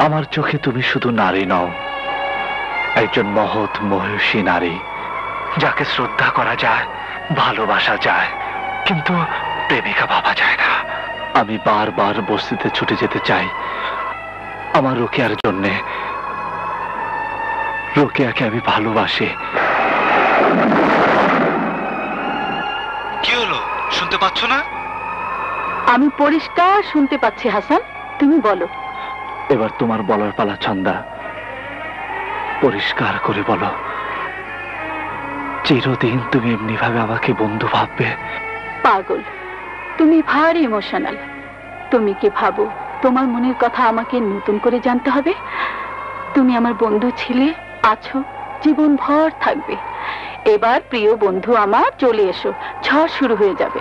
আমার চোখে তুমি শুধু নারী নও, একজন মহৎ মহিষী নারী, যাকে শ্রদ্ধা করা যায়, ভালোবাসা যায়, কিন্তু প্রেমিকা ভাবা যায় না। আমি বারবার বস্তিতে ছুটে যেতে চাই আমার রোকেয়ার জন্যে। রোকেয়াকে আমি ভালোবাসি। কি হলো, শুনতে পাচ্ছ না? আমি পরিষ্কার শুনতে পাচ্ছি হাসান, তুমি বলো। এবার তোমার বলার পালা ছন্দা, পরিষ্কার করে বলো। চিরদিন তুমি এমনি ভাবে আমাকে বন্ধু ভাববে? পাগল, তুমি ভারী ইমোশনাল। তুমি কি ভাবো তোমার মনের কথা আমাকে নতুন করে জানতে হবে? তুমি আমার বন্ধু ছিলে, আছো, জীবন ভর থাকবে। এবার প্রিয় বন্ধু আমার, চলে এসো, ঝড় শুরু হয়ে যাবে।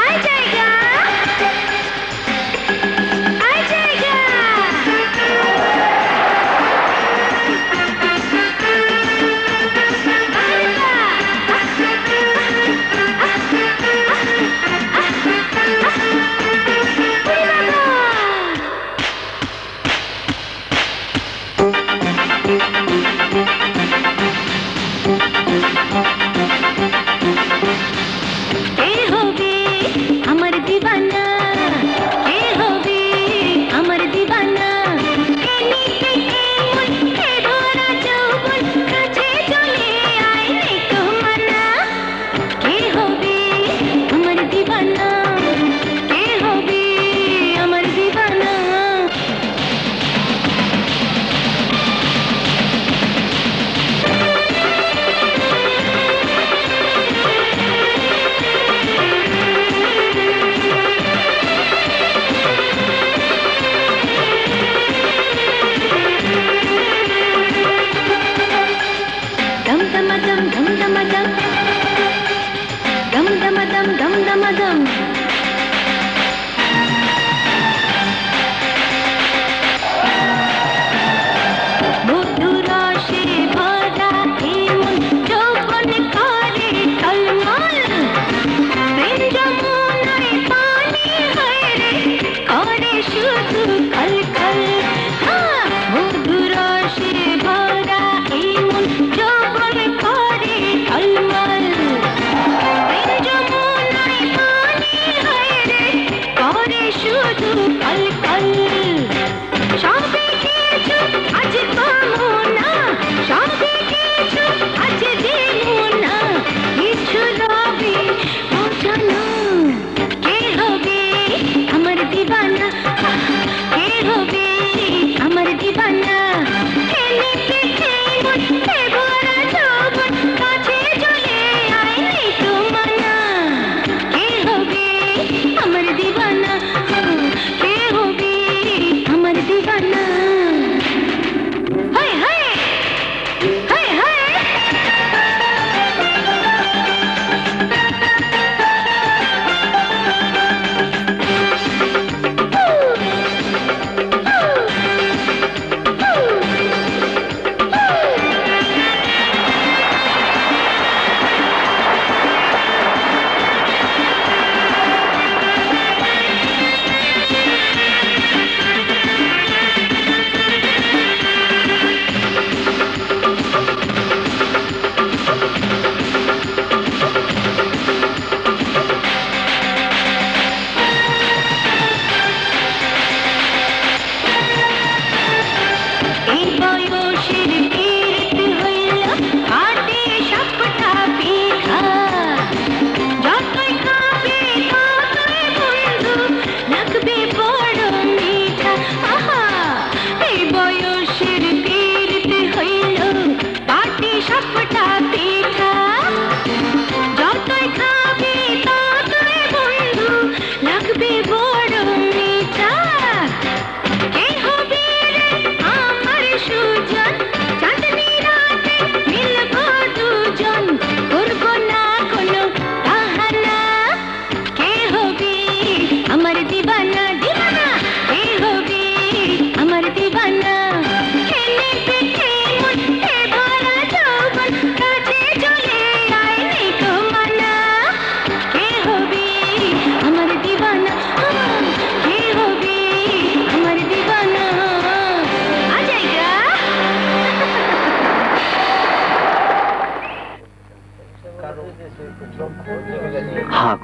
আচ্ছা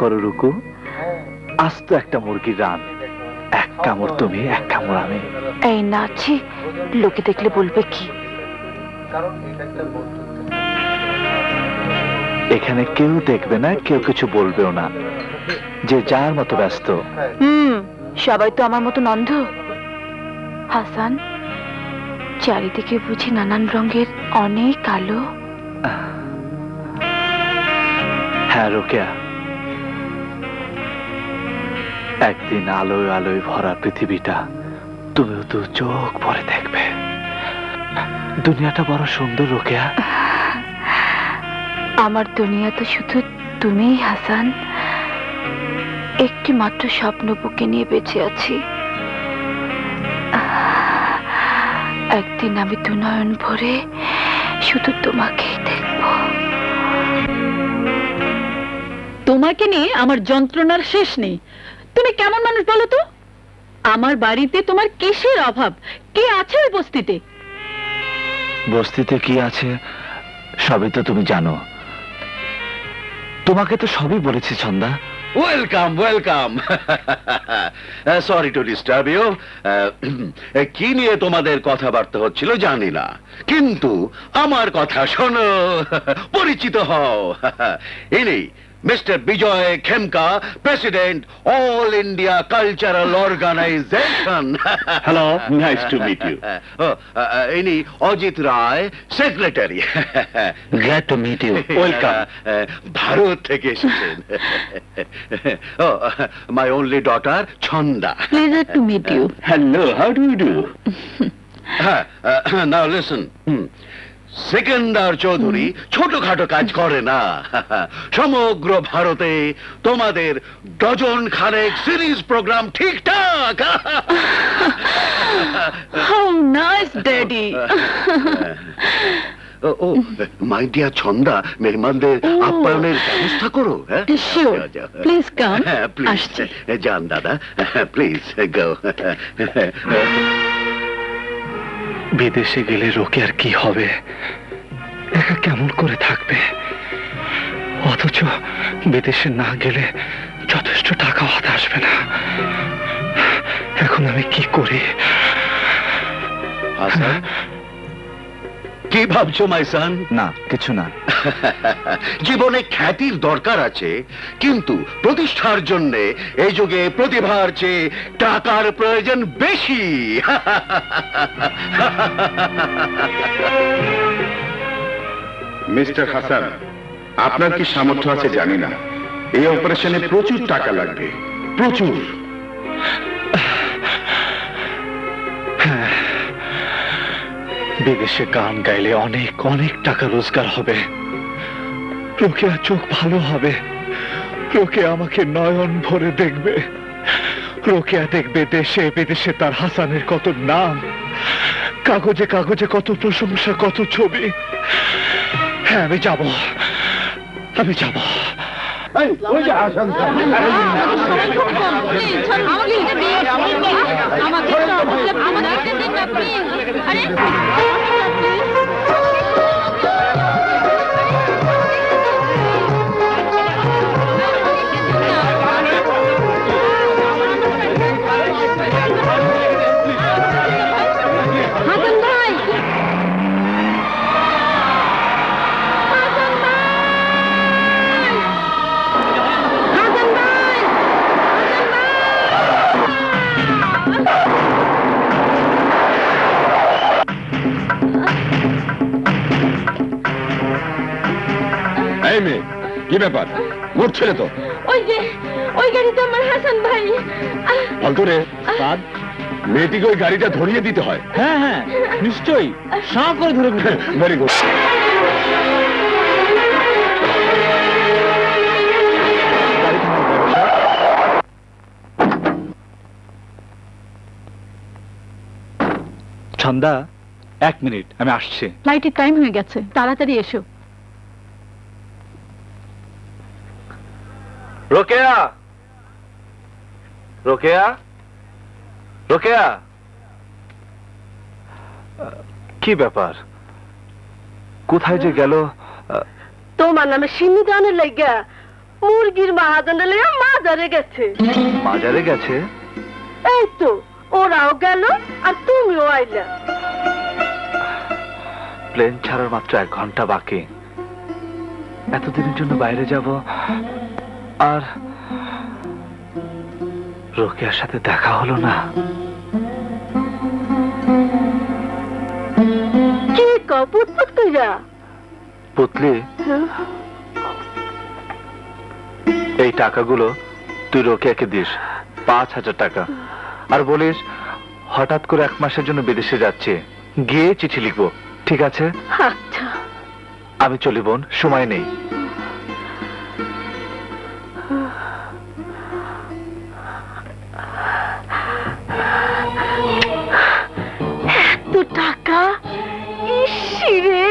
করো রুকু, আস্ত একটা মুরগির রান, এক কামড় তুমি, এক কামড় আমি। এই নাচি লোকে দেখলে বলবে কি? এখানে কেউ দেখবে না, কেউ কিছু বলবেও না, যে যার মতো ব্যস্ত। সবাই তো আমার মতো অন্ধ। হাসান, চারিদিকে বুঝি নানান রঙের অনেক আলো? হ্যাঁ রোকেয়া, একদিন আলোয় আলোয় ভরা পৃথিবীটা তুমিও তো চোখ ভরে দেখবে। দুনিয়াটা বড় সুন্দর রোকেয়া। আমার দুনিয়া তো শুধু তুমিই হাসান। একটি মাত্র স্বপ্ন বুকে নিয়ে বেঁচে আছি। একদিন আমি দুনয়ন ভরে শুধু তোমাকেই দেখব। তোমাকে নিয়ে আমার যন্ত্রণার শেষ নেই। তুমি কেমন মানুষ বলো তো? আমার বাড়িতে তোমার কিসের অভাব? কে আছে ওই বস্তিতে? বস্তিতে কি আছে সবই তো তুমি জানো। তোমাকে তো সবই বলেছি Chhanda. Welcome welcome. Sorry to disturb you. কি নিয়ে তোমাদের কথাবার্তা হচ্ছিল জানি না, কিন্তু আমার কথা শোনো, পরিচিত হও। ইনি mister Bijay Khemka, president all India cultural organisation. Hello, nice to meet you. ইনি Ajit Roy, secretary. Glad to meet you. Welcome. Bharat থেকে এসেছেন। My only daughter Chhanda. Pleasure to meet you. Hello, how do you do? Now listen. Sekendar Chowdhury ছোটখাটো কাজ করে না। সমগ্র ভারতে তোমাদের ডজন খানেক সিরিজ প্রোগ্রাম ঠিকঠাক। How nice daddy. Oh my dear Chhanda, মেহমানদের আপ্যায়নের ব্যবস্থা করো। Sure, please come. প্লিজ যান দাদা, প্লিজ গো। বিদেশে গেলে রোকেয়ার কি হবে? একা কেমন করে থাকবে? অথচ বিদেশে না গেলে যথেষ্ট টাকা হাতে আসবে না। এখন আমি কি করি? কি ভাবছো মাইসান? না, কিছু না। জীবনে খ্যাতির দরকার আছে, কিন্তু প্রতিষ্ঠার জন্য এই যুগে প্রতিভার চেয়ে টাকার প্রয়োজন বেশি। মিস্টার হাসান, আপনার কি সামর্থ্য আছে জানি না, এই অপারেশনে প্রচুর টাকা লাগবে, প্রচুর। বিদেশে গান গাইলে অনেক অনেক টাকা রোজগার হবে। রোকেয়া চোখ ভালো হবে। রোকেয়া আমাকে নয়ন ভরে দেখবে। রোকেয়া দেখবে দেশে বিদেশে তার হাসানের কত নাম, কাগজে কাগজে কত প্রশংসা, কত ছবি। হ্যাঁ, আমি যাব, আমি যাব। কি ব্যাপার? মরছিলে তো? ওই গাড়িতে আমার হাসান ভাই। ফালতু রে, মেয়েটিকে ওই গাড়িটা ধরিয়ে দিতে হয়। হ্যাঁ হ্যাঁ, নিশ্চয়ই সাঁ করে ধরে। Very good. ছন্দা, 1 মিনিট, আমি আসছি। ফ্লাইটের টাইম হয়ে গেছে, তাড়াতাড়ি এসো। রোকেয়া, রোকেয়া, রোকেয়া। কি ব্যাপার? কোথায় যে গেল? তোমার নামে সিন্নি দানের লাগিয়া মুরগির মাহাজনে লইয়া মাজারে গেছে। বাজারে গেছে? এই তো ওরাও গেল আর তুমিও আইলা। প্লেন ছাড়ার মাত্র 1 ঘন্টা বাকি। এতদিনের জন্য বাইরে যাব, আর রোকেয়ার সাথে দেখা হলো না। কি কপুটপুট কইরা? পুতলি, এই টাকাগুলো তুই রোকেয়াকে দিস, 5000 টাকা, আর বলিস হঠাৎ করে 1 মাসের জন্য বিদেশে যাচ্ছে, গিয়ে চিঠি লিখবো, ঠিক আছে? আচ্ছা। আমি চলি বোন, সময় নেই। এত টাকা! ইসিরে,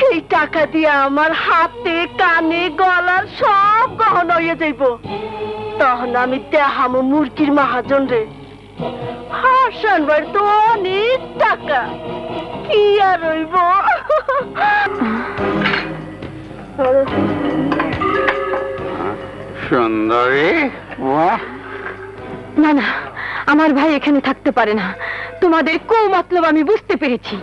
এই টাকা দিয়ে আমার হাতে কানে গলার সব গহনা হইয়া যাইব। তখন আমি দেখামো মুরগির মাহাজন রে। হাসান ভাই তো অনেক টাকা, কি আর হইব। সুন্দরী, বাহ! না না, আমার ভাই এখানে থাকতে পারে না। তোমাদের কো মতলব আমি বুঝতে পেরেছি।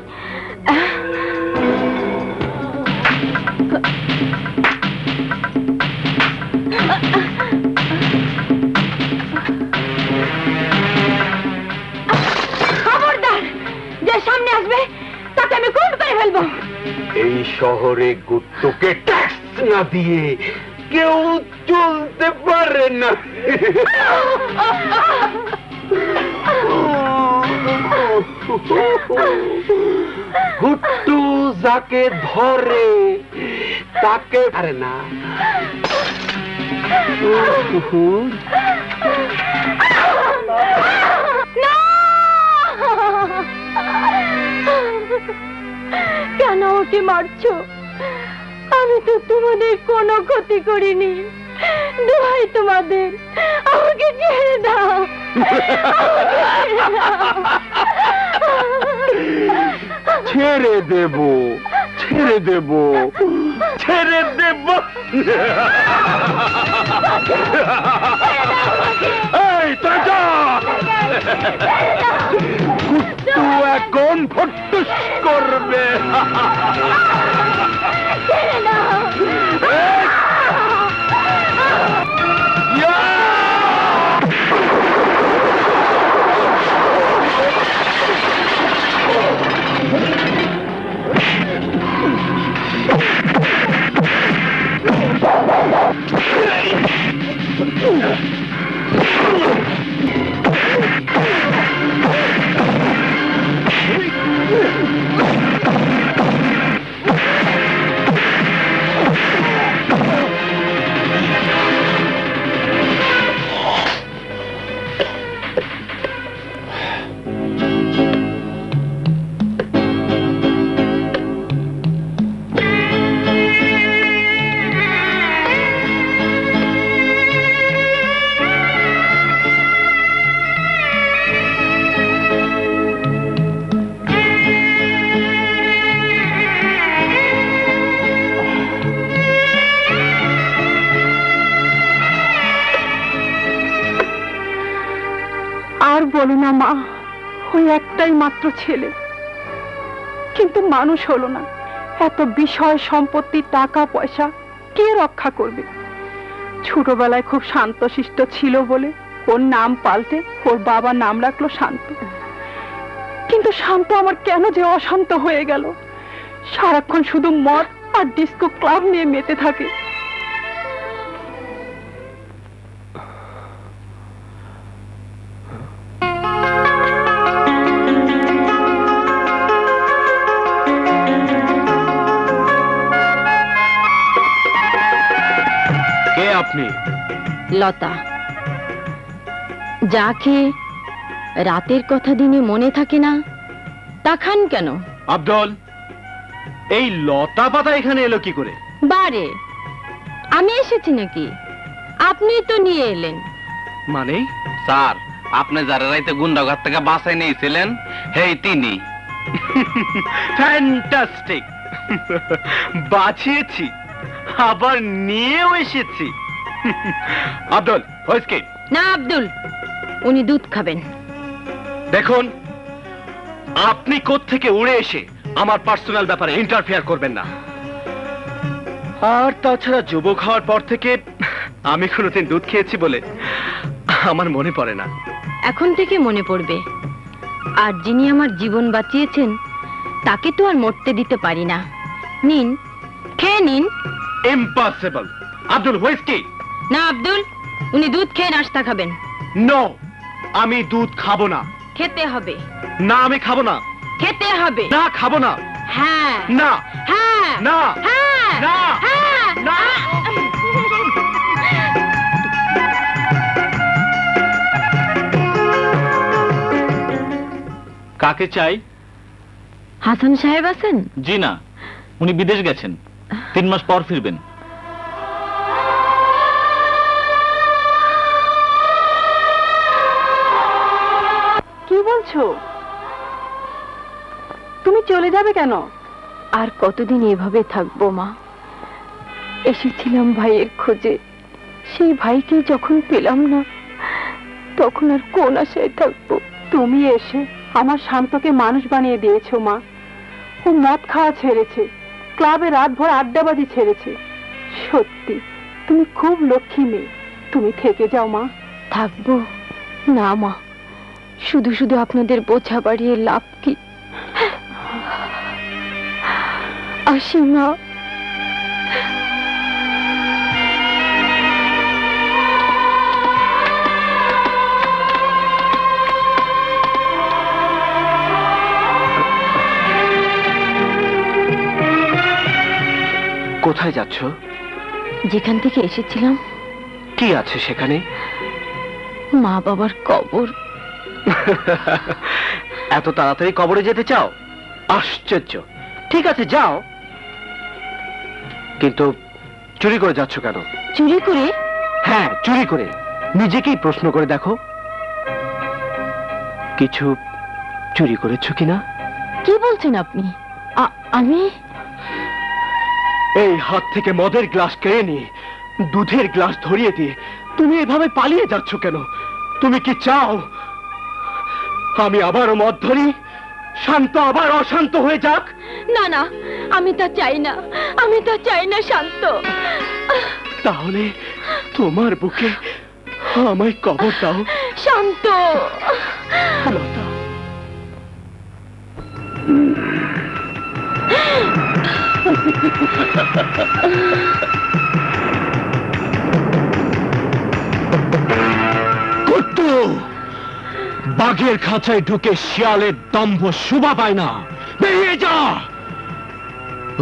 খবরদার, যে সামনে আসবে তাকে আমি খুন করে ফেলবো। এই শহরে গুট্টুকে ট্যাক্স না দিয়ে কেউ চলতে পারে না। গুট্টু যাকে ধরে তাকে পারে না। কেন ওকে মারছো? আমি তো তোমাদের কোনো ক্ষতি করিনি। দোহাই তোমাদের, আমাকে ছেড়ে দাও। ছেড়ে দেব, ছেড়ে দেব, ছেড়ে দেব। এই তোরা যা। গুট্টু এখন ফট্টুস করবে। আর বলো না মা, ওই একটাই মাত্র ছেলে, কিন্তু মানুষ হলো না। এত বিষয় সম্পত্তি, টাকা পয়সা কে রক্ষা করবে? ছোটবেলায় খুব শান্তশিষ্ট ছিল বলে ওর নাম পাল্টে ওর বাবা নাম রাখলো শান্ত। কিন্তু শান্ত আমার কেন যে অশান্ত হয়ে গেল? সারাক্ষণ শুধু মদ আর ডিস্কো ক্লাব নিয়ে মেতে থাকে। কে আপনি? লতা, যাকে রাতের কথা দিনে মনে থাকে না তা খান কেন? আব্দুল, এই লতা পাতা এখানে এলো কি করে? বারে, আমি এসেছি নাকি? আপনি তো নিয়ে এলেন। মানে? স্যার, আপনি যারা রাইতে গুন্ডাঘাত থেকে বাঁচাই নিয়েছিলেন, হেই তিনি। ফ্যান্টাস্টিক! বাঁচিয়েছি, আবার নিয়েও এসেছি। আব্দুল হুইস্কি। না আব্দুল, উনি দুধ খাবেন। দেখুন, আপনি কোত্থেকে উড়ে এসে আমার পার্সোনাল ব্যাপারে ইন্টারফেয়ার করবেন না। আর তাছাড়া যুবক হওয়ার পর থেকে আমি কোনোদিন দুধ খেয়েছি বলে আমার মনে পড়ে না। এখন থেকে মনে পড়বে। আর যিনি আমার জীবন বাঁচিয়েছেন তাকে তো আর মরতে দিতে পারি না। নিন, খেয়ে নিন। ইম্পসিবল। আব্দুল হুইস্কি। না আব্দুল, উনি দুধ খেয়ে নাস্তা খাবেন। নো, আমি দুধ খাবো না। খেতে হবে। না, আমি খাবো না। খেতে হবে। না, খাবো না। হ্যাঁ না, হ্যাঁ না, হ্যাঁ না, হ্যাঁ না। কাকে চাই? হাসান সাহেব আছেন? জি না, উনি বিদেশ গেছেন, 3 মাস পর ফিরবেন। কি বলছো? তুমি চলে যাবে কেন? আর কতদিন এভাবে থাকবো মা? এসেছিলাম ভাইয়ের খোঁজে, সেই ভাইকে যখন পেলাম না তখন আর কোন আশায় থাকবো? তুমি এসে আমার শান্তকে মানুষ বানিয়ে দিয়েছো মা। ও মদ খাওয়া ছেড়েছে, ক্লাবে রাতভর আড্ডাবাজি ছেড়েছে। সত্যি তুমি খুব লক্ষ্মী মেয়ে। তুমি থেকে যাও মা। থাকবো না মা, শুধু শুধু আপনাদের বোঝা বাড়িয়ে লাভ কি? আসি মা। কোথায় যাচ্ছ? যেখান থেকে এসেছিলাম। কি আছে সেখানে? মা বাবার কবর। এত তাড়াতাড়ি কবরে যেতে চাও? আশ্চর্য। ঠিক আছে, যাও, কিন্তু চুরি করে যাচ্ছ কেন? চুরি করে? হ্যাঁ, চুরি করে। নিজেকেই প্রশ্ন করে দেখো, কিছু চুরি করেছো কিনা? কি বলছেন আপনি? আমি? এই হাত থেকে মদের গ্লাস কেড়ে নিয়ে দুধের গ্লাস ধরিয়ে দিয়ে তুমি এভাবে পালিয়ে যাচ্ছ কেন? তুমি কি চাও আমি আবারও মদ ধরি, শান্ত আবার অশান্ত হয়ে যাক? না না, আমি তা চাই না, আমি তা চাই না শান্ত। তাহলে তোমার বুকে আমায় কবর দাও। শান্ত। লতা, কুত্তু, বাঘের খাঁচায় ঢুকে শিয়ালের দম্ভ শোভা পায় না। বেরিয়ে যা।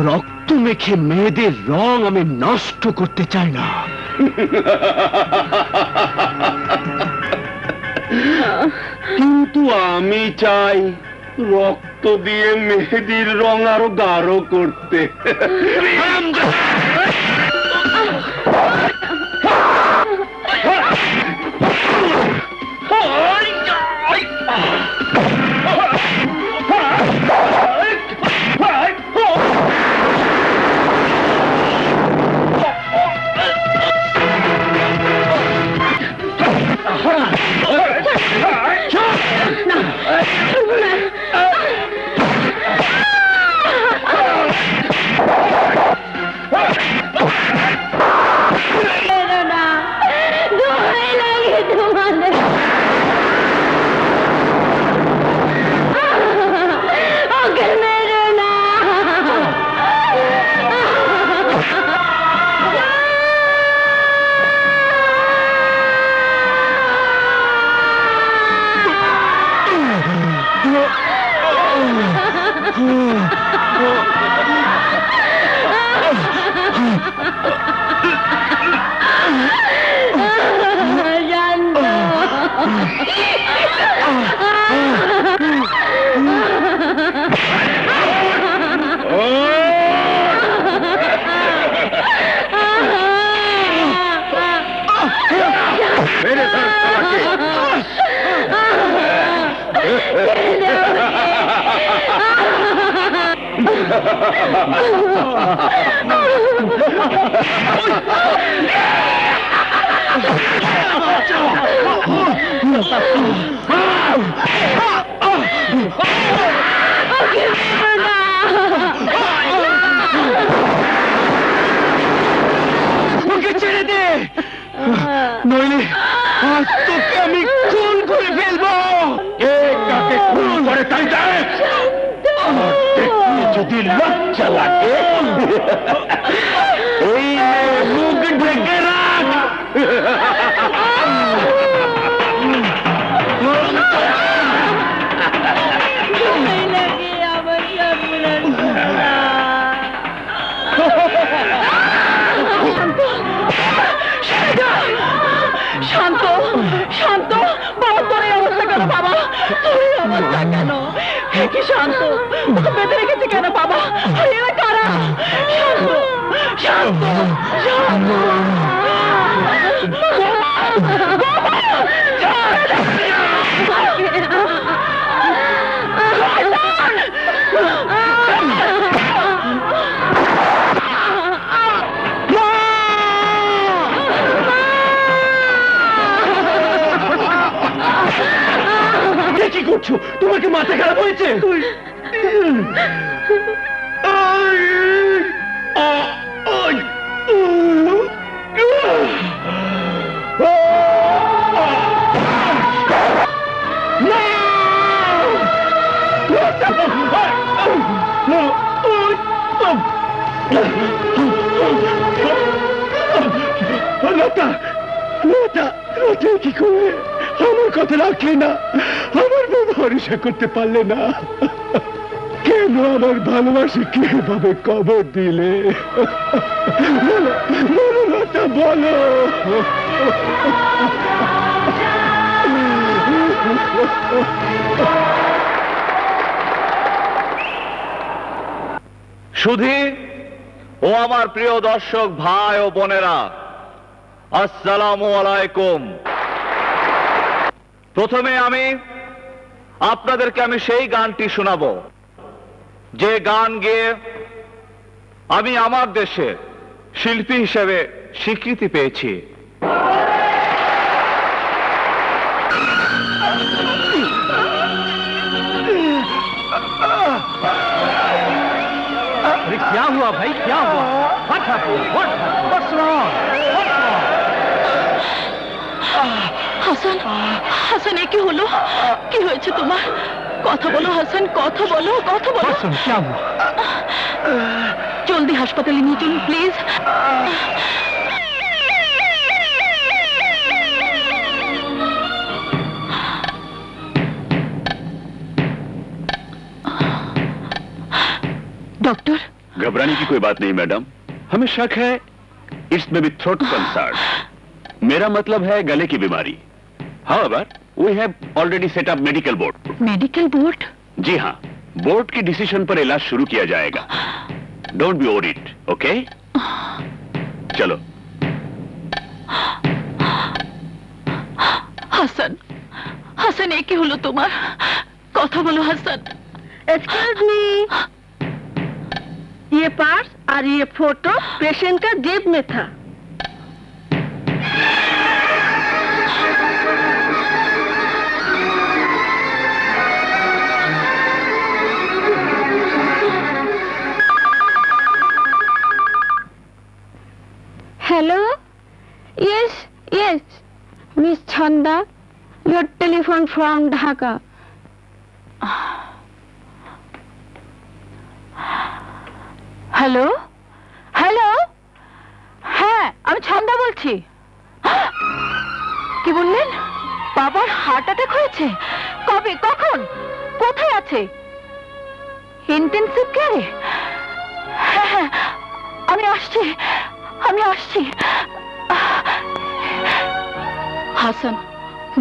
রক্ত মেখে মেয়েদের রং আমি নষ্ট করতে চাই না। কিন্তু আমি চাই রক্ত দিয়ে মেহেদির রং আরো গাঢ় করতে। ওকে ছেড়ে দে, নইলে আজ তোকে আমি খুন করে ফেলবো। কে কাকে খুন করে তাই দেখ। আর দেখতে যদি লজ্জা লাগে এই নে, মুখ ঢেকে রাখ। শান্ত, শান্ত, বাবা তোর এই অবস্থা কেন বাবা? তোর এই অবস্থা কেন? কি শান্ত, তোকে বেঁধে রেখেছে কেন বাবা? এরা কারা? শান্ত, শান্ত, শান্ত। কি করছো? তোমাকে মাথা খারাপ হয়েছে? লতা, লতা, লতা কি করলে? আমার কথা রাখলে না, আমার ভরসা করতে পারলে না। কেন আমার ভালোবাসাকে এভাবে কবর দিলে? বলো লতা, বলো। সুধী ও আমার প্রিয় দর্শক ভাই ও বোনেরা, আসসালামু আলাইকুম। প্রথমে আপনাদেরকে সেই গানটি শোনাবো যে গান গেয়ে আমি আমার দেশে শিল্পী হিসেবে স্বীকৃতি পেয়েছি। अरे क्या हुआ भाई, क्या हुआ? What's wrong? হাসান, হাসান এ কি হলো? কি হয়েছে তোমার? কথা বলো হাসান, কথা বলো, কথা বলো। क्या हुआ? জলদি হাসপাতালে নিয়ে চলুন প্লিজ। डॉक्टर, घबराने की कोई बात नहीं मैडम, हमें शक है it's may be throat concern. मेरा मतलब है गले की बीमारी। However, we have already set up medical board. Medical board? जी हाँ, बोर्ड के डिसीजन पर इलाज शुरू किया जाएगा। Don't be worried, okay? चलो। হাসান, হাসান এ কি হলো তোমার? কথা বলো হাসান। एक्सक्यूज मी, ये पर्स और ये फोटो पेशेंट का जेब में था। Hello? Yes, yes. Miss Chanda, your telephone from Dhaka. Hello, hello, হ্যাঁ আমি ছন্দা বলছি। কি বললেন? বাবার হার্ট অ্যাটাক হয়েছে? কবে, কখন, কোথায় আছে? ইন্টেনসিভ কেয়ারে? হ্যাঁ হ্যাঁ আমি আসছি, আমি আসছি। হাসান,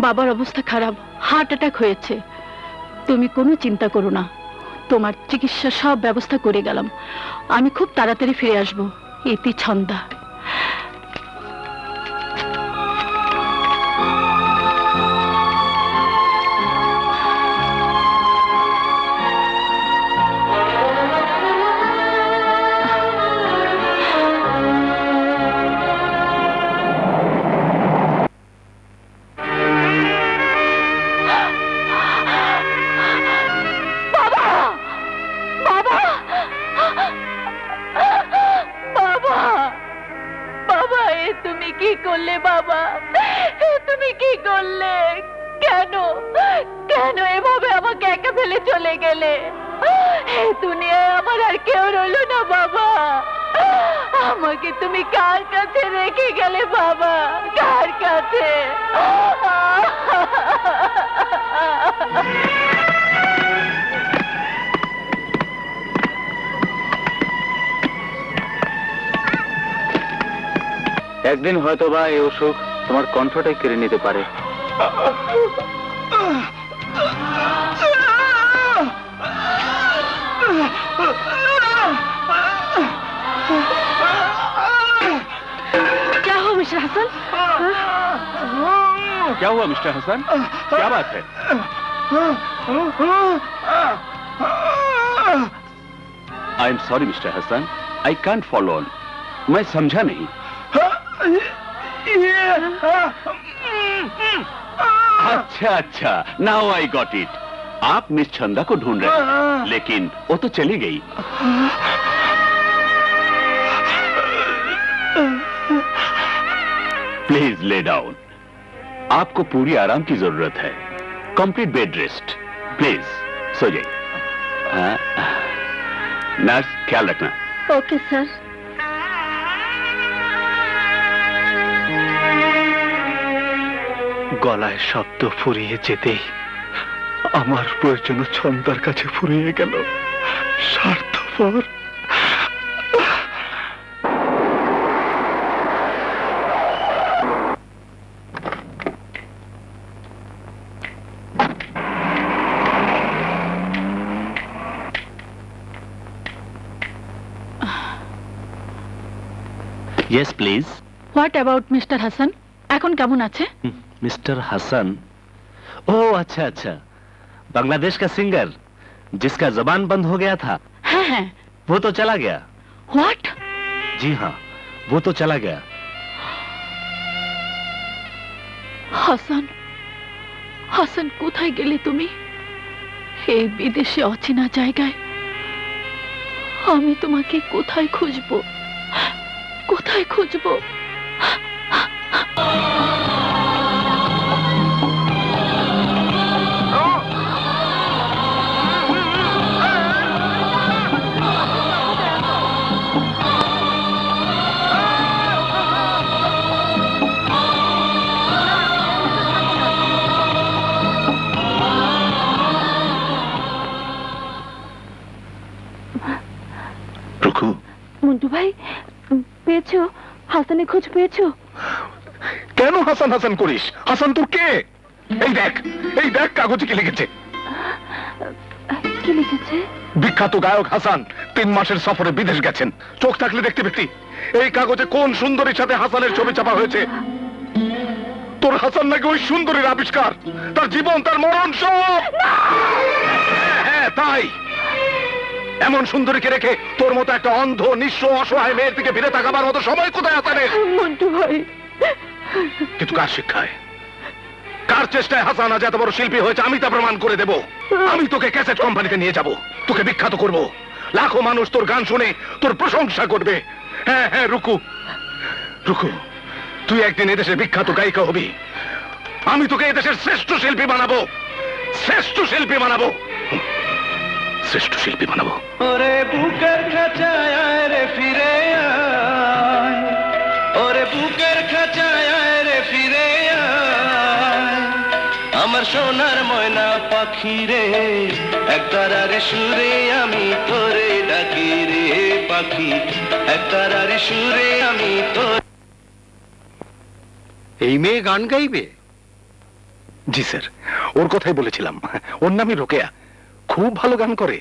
বাবার অবস্থা খারাপ, হার্ট অ্যাটাক হয়েছে। তুমি কোনো চিন্তা করো না, তোমার চিকিৎসা সব ব্যবস্থা করে গেলাম। আমি খুব তাড়াতাড়ি ফিরে আসবো। ইতি ছন্দা। গেলে এই দুনিয়ায় আমার আর কেউ রইল না বাবা। আমাকে তুমি কার কাছে রেখে গেলে বাবা, কার কাছে? একদিন হয়তোবা এই অসুখ তোমার কণ্ঠটাই কেড়ে নিতে পারে। क्या हुआ मिस्टर हसन? क्या हुआ मिस्टर हसन? क्या बात है? I am sorry mister Hasan, I can't follow on. मैं समझा नहीं। अच्छा अच्छा, नाउ आई गॉट इट। आप मिस छंदा को ढूंढ रहे हैं, लेकिन वो तो चली गई। Please lay down. आपको पूरी आराम की जरूरत है। Complete bed rest. Please so जाइए। नर्स, ख्याल रखना। Okay sir. গলায় শব্দ ফুরিয়ে যেতেই আমার প্রয়োজন ছন্দার কাছে ফুরিয়ে গেল। স্বার্থপর। Yes, please. What about Mr. Hassan? এখন কেমন আছে? मिस्टर हसन? ओह अच्छा अच्छा, बांग्लादेश का सिंगर जिसका जबान बंद हो गया था। हाँ, वो तो चला गया। What? जी हाँ, वो तो चला गया। হাসান, হাসান কোথায় গেলে তুমি? এই বিদেশে অচেনা জায়গায় আমি তোমাকে কোথায় খুঁজবো, কোথায় খুঁজবো? মন্টু ভাই, পেয়েছো? হাসানের খোঁজ পেয়েছো? কেন হাসান হাসান করিস? হাসান তোর কে? এই দেখ কাগজে কি লিখেছে। কি লিখেছে? বিখ্যাত গায়ক হাসান 3 মাসের সফরে বিদেশ গেছেন। চোখ থাকলে দেখতে পেতি। এই কাগজে কোন সুন্দরীর সাথে হাসানের ছবি চাপা হয়েছে। তোর হাসান নাকি ওই সুন্দরীর আবিষ্কার। তার জীবন, তার মরণ সব। হ্যাঁ তাই। এমন সুন্দরীকে রেখে তোর মতো একটা অন্ধ, নিঃস্ব, অসহায় মেয়ের দিকে ফিরে তাকাবার মতো সময় কোথায় হাসানের? মন্টু ভাই, কিন্তু কার শিক্ষায়, কার চেষ্টায় হাসান আজ এত বড় শিল্পী হয়েছে আমি তা প্রমাণ করে দেব। আমি তোকে ক্যাসেট কোম্পানিতে নিয়ে যাব, তোকে বিখ্যাত করব। লাখো মানুষ তোর গান শুনে তোর প্রশংসা করবে। হ্যাঁ হ্যাঁ রুকু, তুই একদিন এদেশের বিখ্যাত গায়িকা হবি। আমি তোকে এদেশের শ্রেষ্ঠ শিল্পী বানাবো, শ্রেষ্ঠ শিল্পী বানাবো, শ্রেষ্ঠ শিল্পী বানাবো। ওরে বুকের খাঁচায় আয় রে ফিরে আয়, ওরে বুকের খাঁচায় আয় রে ফিরে আয়, আমার সোনার ময়না পাখি রে, একতারার সুরে আমি তোরে ডাকি রে পাখি, একতারার সুরে আমি তোরে। এই মেয়ে গান গাইবে? জি স্যার, ওর কথাই বলেছিলাম। ওর নামই রোকেয়া, খুব ভালো গান করে।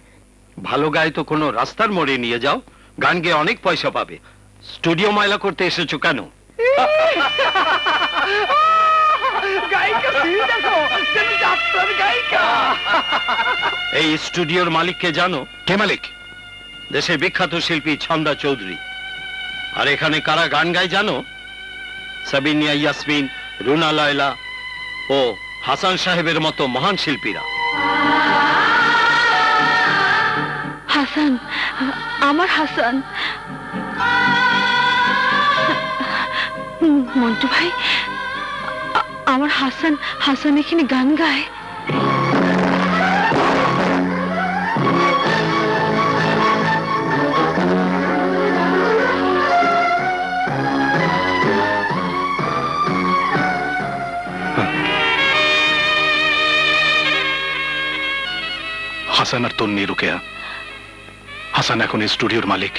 ভালো গায় তো কোনো রাস্তার মোড়ে নিয়ে যাও, গান গেয়ে অনেক পয়সা পাবে। স্টুডিও ময়লা করতে এসেছো কেন? এই স্টুডিওর মালিককে জানো? কে মালিক? দেশের বিখ্যাত শিল্পী ছন্দা চৌধুরী। আর এখানে কারা গান গায় জানো? সাবিনিয়া ইয়াসমিন, রুনা লায়লা ও হাসান সাহেবের মতো মহান শিল্পীরা। হাসান, আমার হাসান। মন্টু ভাই, আমার হাসান, হাসান এখানে গান গায়। হাসান আর তন্নি রুকেয়া। হাসান এখন এই স্টুডিওর মালিক,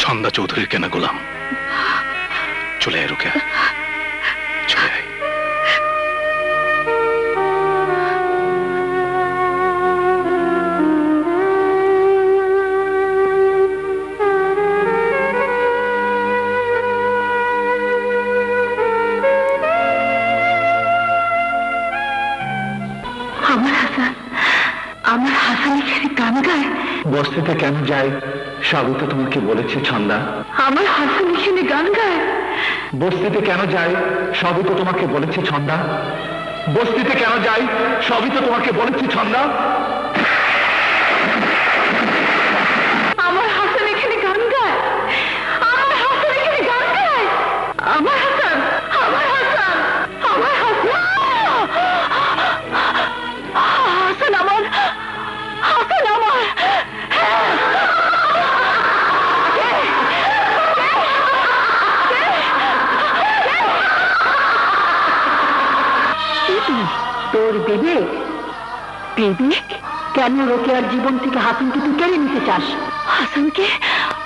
ছন্দা চৌধুরীর কেনা গোলাম। চলে আয় রুকেয়া, চলে আয়। আমার হাসান এখানে গান গায়। বস্তিতে কেন যায় সবই তো তোমাকে বলেছি ছন্দা। আমার হাসান এখানে গান গায়। বস্তিতে কেন যায় সবই তো তোমাকে বলেছি ছন্দা। বস্তিতে কেন যায় সবই তো তোমাকে বলেছি ছন্দা। আমার হাসান এখানে গান গায়। আমার হাসান এখানে গান গায়। আমার হাসান, আমার হাসান, আমার হাসান, হাসান আমার, হাসান আমার। তোর বিবেক? বিবেক? কেন রোকেয়ার জীবন থেকে হাসানকে তুই কেড়ে নিতে চাস? হাসানকে,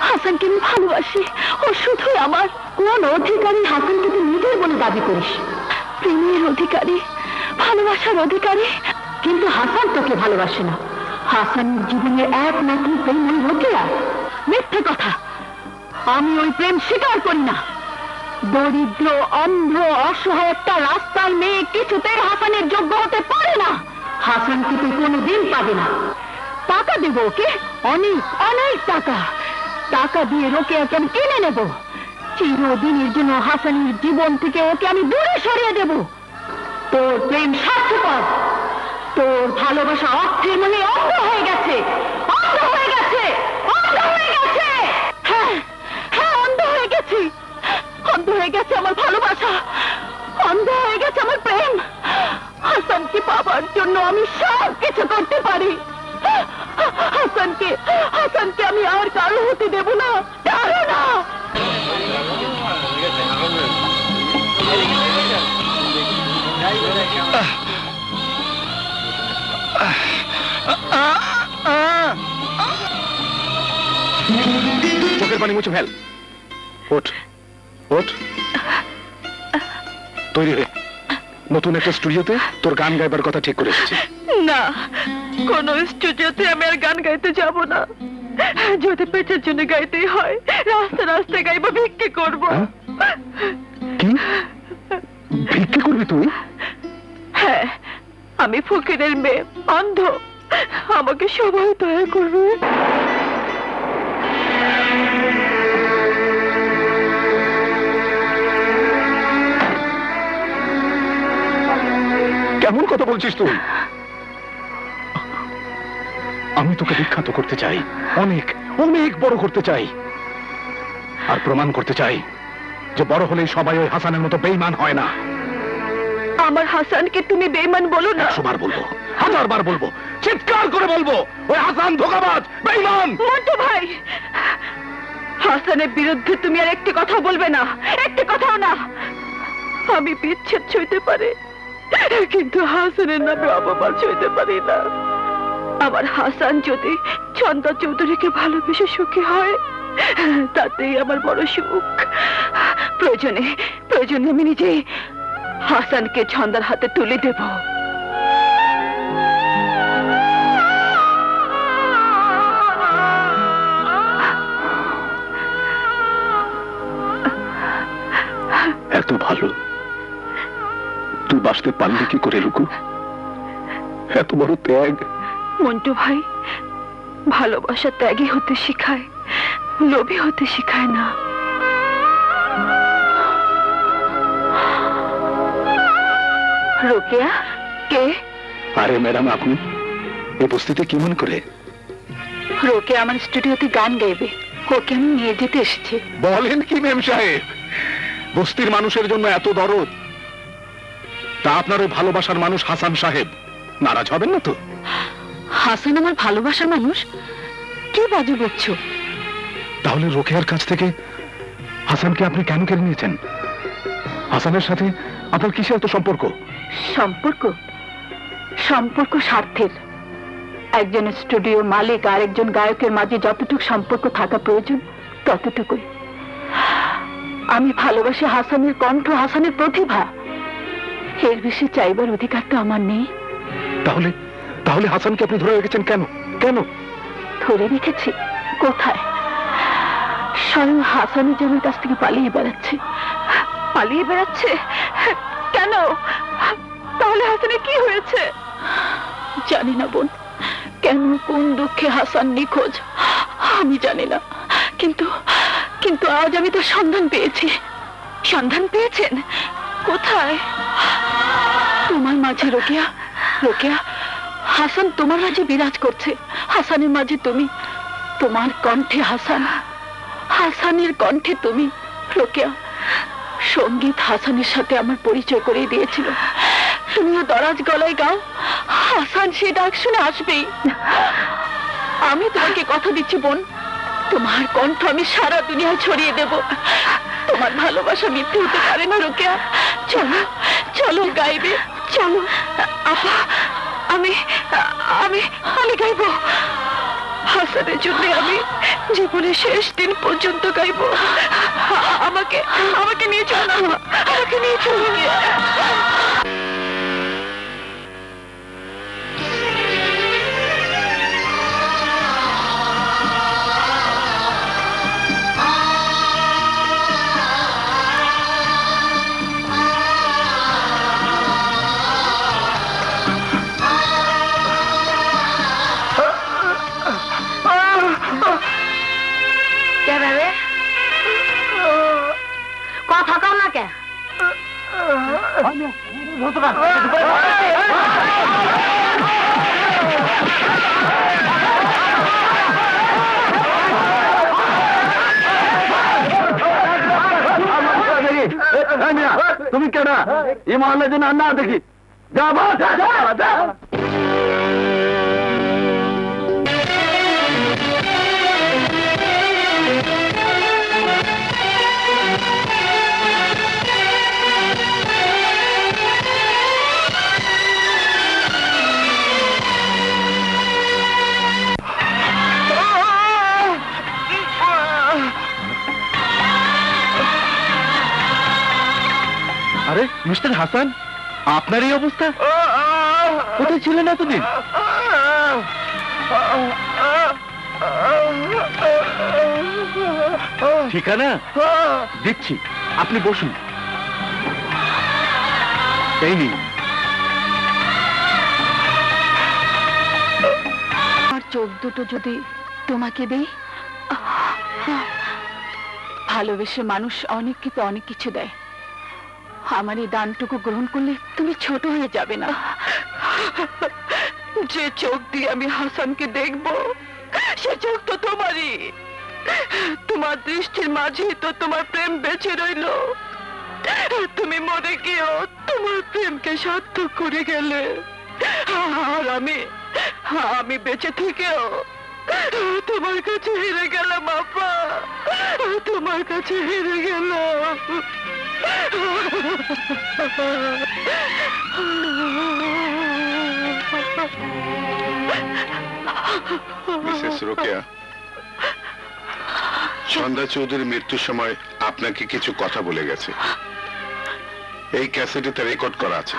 হাসানকে আমি ভালোবাসি, ও শুধুই আমার। কোন অধিকারী হাসানকে তুই নিজের বলে দাবি করিস? প্রেমের অধিকারী, ভালোবাসার অধিকারী। কিন্তু হাসান তোকে ভালোবাসে না। হাসানের জীবনের একমাত্র প্রেম ওই রোকেয়া। মিথ্যে কথা, আমি ওই প্রেম স্বীকার করি না। দরিদ্র, অন্ধ, অসহায় একটা রাস্তার মেয়ে কিছুতেই হাসানের যোগ্য হতে পারে না। হাসানকে তুই কোনোদিন পাবে না। টাকা দেব ওকে, অনেক অনেক টাকা। টাকা দিয়ে রোকেয়াকে আমি কিনে নেব। চিরদিনের জন্য হাসানের জীবন থেকে ওকে আমি দূরে সরিয়ে দেব। তোর প্রেম স্বার্থপর, তোর ভালোবাসা অর্থের মনে অন্ধ হয়ে গেছে, অন্ধ হয়ে গেছে, অন্ধ হয়ে গেছে। হ্যাঁ হ্যাঁ, অন্ধ হয়ে গেছি, অন্ধ হয়ে গেছে আমার ভালোবাসা, অন্ধ হয়ে গেছে আমার প্রেম। হাসানকে পাবার জন্য আমি সব কিছু করতে পারি। হাসানকে, হাসানকে আমি আর কারো হতে দেব না, কারো না। চোখের পানি মুছে ফেল। ওঠ ওঠ, তৈরি হয়ে নতুন একটা স্টুডিওতে তোর গান গাইবার কথা ঠিক করে এসেছি। না, কোন স্টুডিওতে আমি আর গান গাইতে যাব না। যদি পেটের জন্য গাইতেই হয়, রাস্তা রাস্তায় গাইবো, ভিক্ষে করব। কি ভিক্ষে করবি তুই? হ্যাঁ, আমি ফকিরের মেয়ে, অন্ধ, আমাকে সবাই দয়া করবে। কেমন কথা বলছিস তুই? আমি তোকে বিখ্যাত করতে চাই, অনেক অনেক বড় করতে চাই, আর প্রমাণ করতে চাই যে বড় হলে সবাই ওই হাসানের মতো বেঈমান হয় না। আমার হাসানকে তুমি বেঈমান বলো না। 100 বার বলবো, 1000 বার বলবো, চিৎকার করে বলবো, ওই হাসান ধোঁকাবাজ, বেঈমান। মন্টু ভাই, হাসানের বিরুদ্ধে তুমি আর একটি কথা বলবে না, একটি কথাও না। আমি বিচ্ছেদ সইতে পারি, কিন্তু হাসানের নামে অপমান সইতে পারি না। আমার হাসান যদি ছন্দা চৌধুরীকে ভালোবেসে সুখী হয়, তাতেই আমার বড় সুখ। প্রয়োজনে প্রয়োজনে আমি নিজে হাসানকে ছন্দার হাতে তুলে দেব। এত ভালো তুই বাঁচতে পারলি কি করে রুকু? এত বড় ত্যাগ। মন্টু ভাই, ভালোবাসা ত্যাগী হতে শিখায়, লোভী হতে শিখায় না। রোকেয়া কে? আরে ম্যাডাম, আপনি এই বস্তিতে কি মনে করে? রোকেয়া আমার স্টুডিওতে গান গাইবে, ওকে আমি নিয়ে যেতে এসেছি। বলেন কি মেম সাহেব, বস্তির মানুষের জন্য এত দরদ, তা আপনার ওই ভালোবাসার মানুষ হাসান সাহেব নারাজ হবেন না তো? হাসান আমার ভালোবাসার মানুষ? কি বাজে বলছো? তাহলে রোকেয়ার কাছ থেকে হাসানকে আপনি কেন কেড়ে নিয়েছেন? হাসানের সাথে আপনার কিসের এত সম্পর্ক? সম্পর্ক? সম্পর্ক স্বার্থের। একজন স্টুডিও মালিক আর একজন গায়কের মাঝে যতটুকু সম্পর্ক থাকা প্রয়োজন ততটুকুই। আমি ভালোবাসি হাসানের কণ্ঠ, হাসানের প্রতিভা। এর বেশি চাইবার অধিকার তো আমার নেই। তাহলে তাহলে হাসানকে আপনি ধরে রেখেছেন কেন? কেন ধরে রেখেছি? কোথায়? স্বয়ং হাসানের জমির কাছ থেকে পালিয়ে বেড়াচ্ছে। পালিয়ে বেড়াচ্ছে কেন? তাহলে হাসানের কি হয়েছে? জানি না বোন, কেন কোন দুঃখে হাসান নিখোঁজ আমি জানি না, কিন্তু কিন্তু আজ আমি তো সন্ধান পেয়েছি। সন্ধান পেয়েছেন? কোথায়? তোমার মাঝে রোকেয়া। রোকেয়া, হাসান তোমার মাঝে বিরাজ করছে, হাসানের মাঝে তুমি। তোমার কণ্ঠে হাসান, হাসানের কণ্ঠে তুমি। রোকেয়া, সঙ্গীত হাসানের সাথে আমার পরিচয় করিয়ে দিয়েছিল। তুমিও দরাজ গলায় গাও, হাসান সে ডাক শুনে আসবেই। আমি তোমাকে কথা দিচ্ছি বোন, তোমার কণ্ঠ আমি সারা দুনিয়ায় ছড়িয়ে দেব। তোমার ভালোবাসা মিথ্যে হতে পারে না রোকেয়া। চলো চলো গাইবে, চলো। আপা, আমি আমি আমি গাইব। হাসানের জন্য আমি জীবনের শেষ দিন পর্যন্ত গাইব। আমাকে আমাকে নিয়ে চলো, আমাকে নিয়ে চলো। কথা কও না কে? তুমি কেনা এই মহল্লা যেন না দেখি। যা আরে মিস্টার হাসান, আপনার এই অবস্থা? কোথায় ছিলেন এতদিন? ঠিকানা দিচ্ছি, আপনি বসুন। এই নিন। আমার চোখ দুটো যদি তোমাকে দেই, ভালোবেসে মানুষ অনেককে তো অনেক কিছু দেয়। আমার এই দানটুকু গ্রহণ করলে তুমি ছোট হয়ে যাবে না। যে চোখ দিয়ে আমি হাসানকে দেখব, সে চোখ তো তোমারই। তোমার দৃষ্টির মাঝেই তো তোমার প্রেম বেঁচে রইল। তুমি মরে গিয়েও তোমার প্রেমকে সার্থক করে গেলে, আর আমি বেঁচে থেকেও তোমার কাছে হেরে গেলাম আপা, তোমার কাছে হেরে গেলাম। মিসেস রোকেয়া, সন্ধ্যা চৌধুরীর মৃত্যুর সময় আপনাকে কিছু কথা বলে গেছে। এই ক্যাসেটে রেকর্ড করা আছে।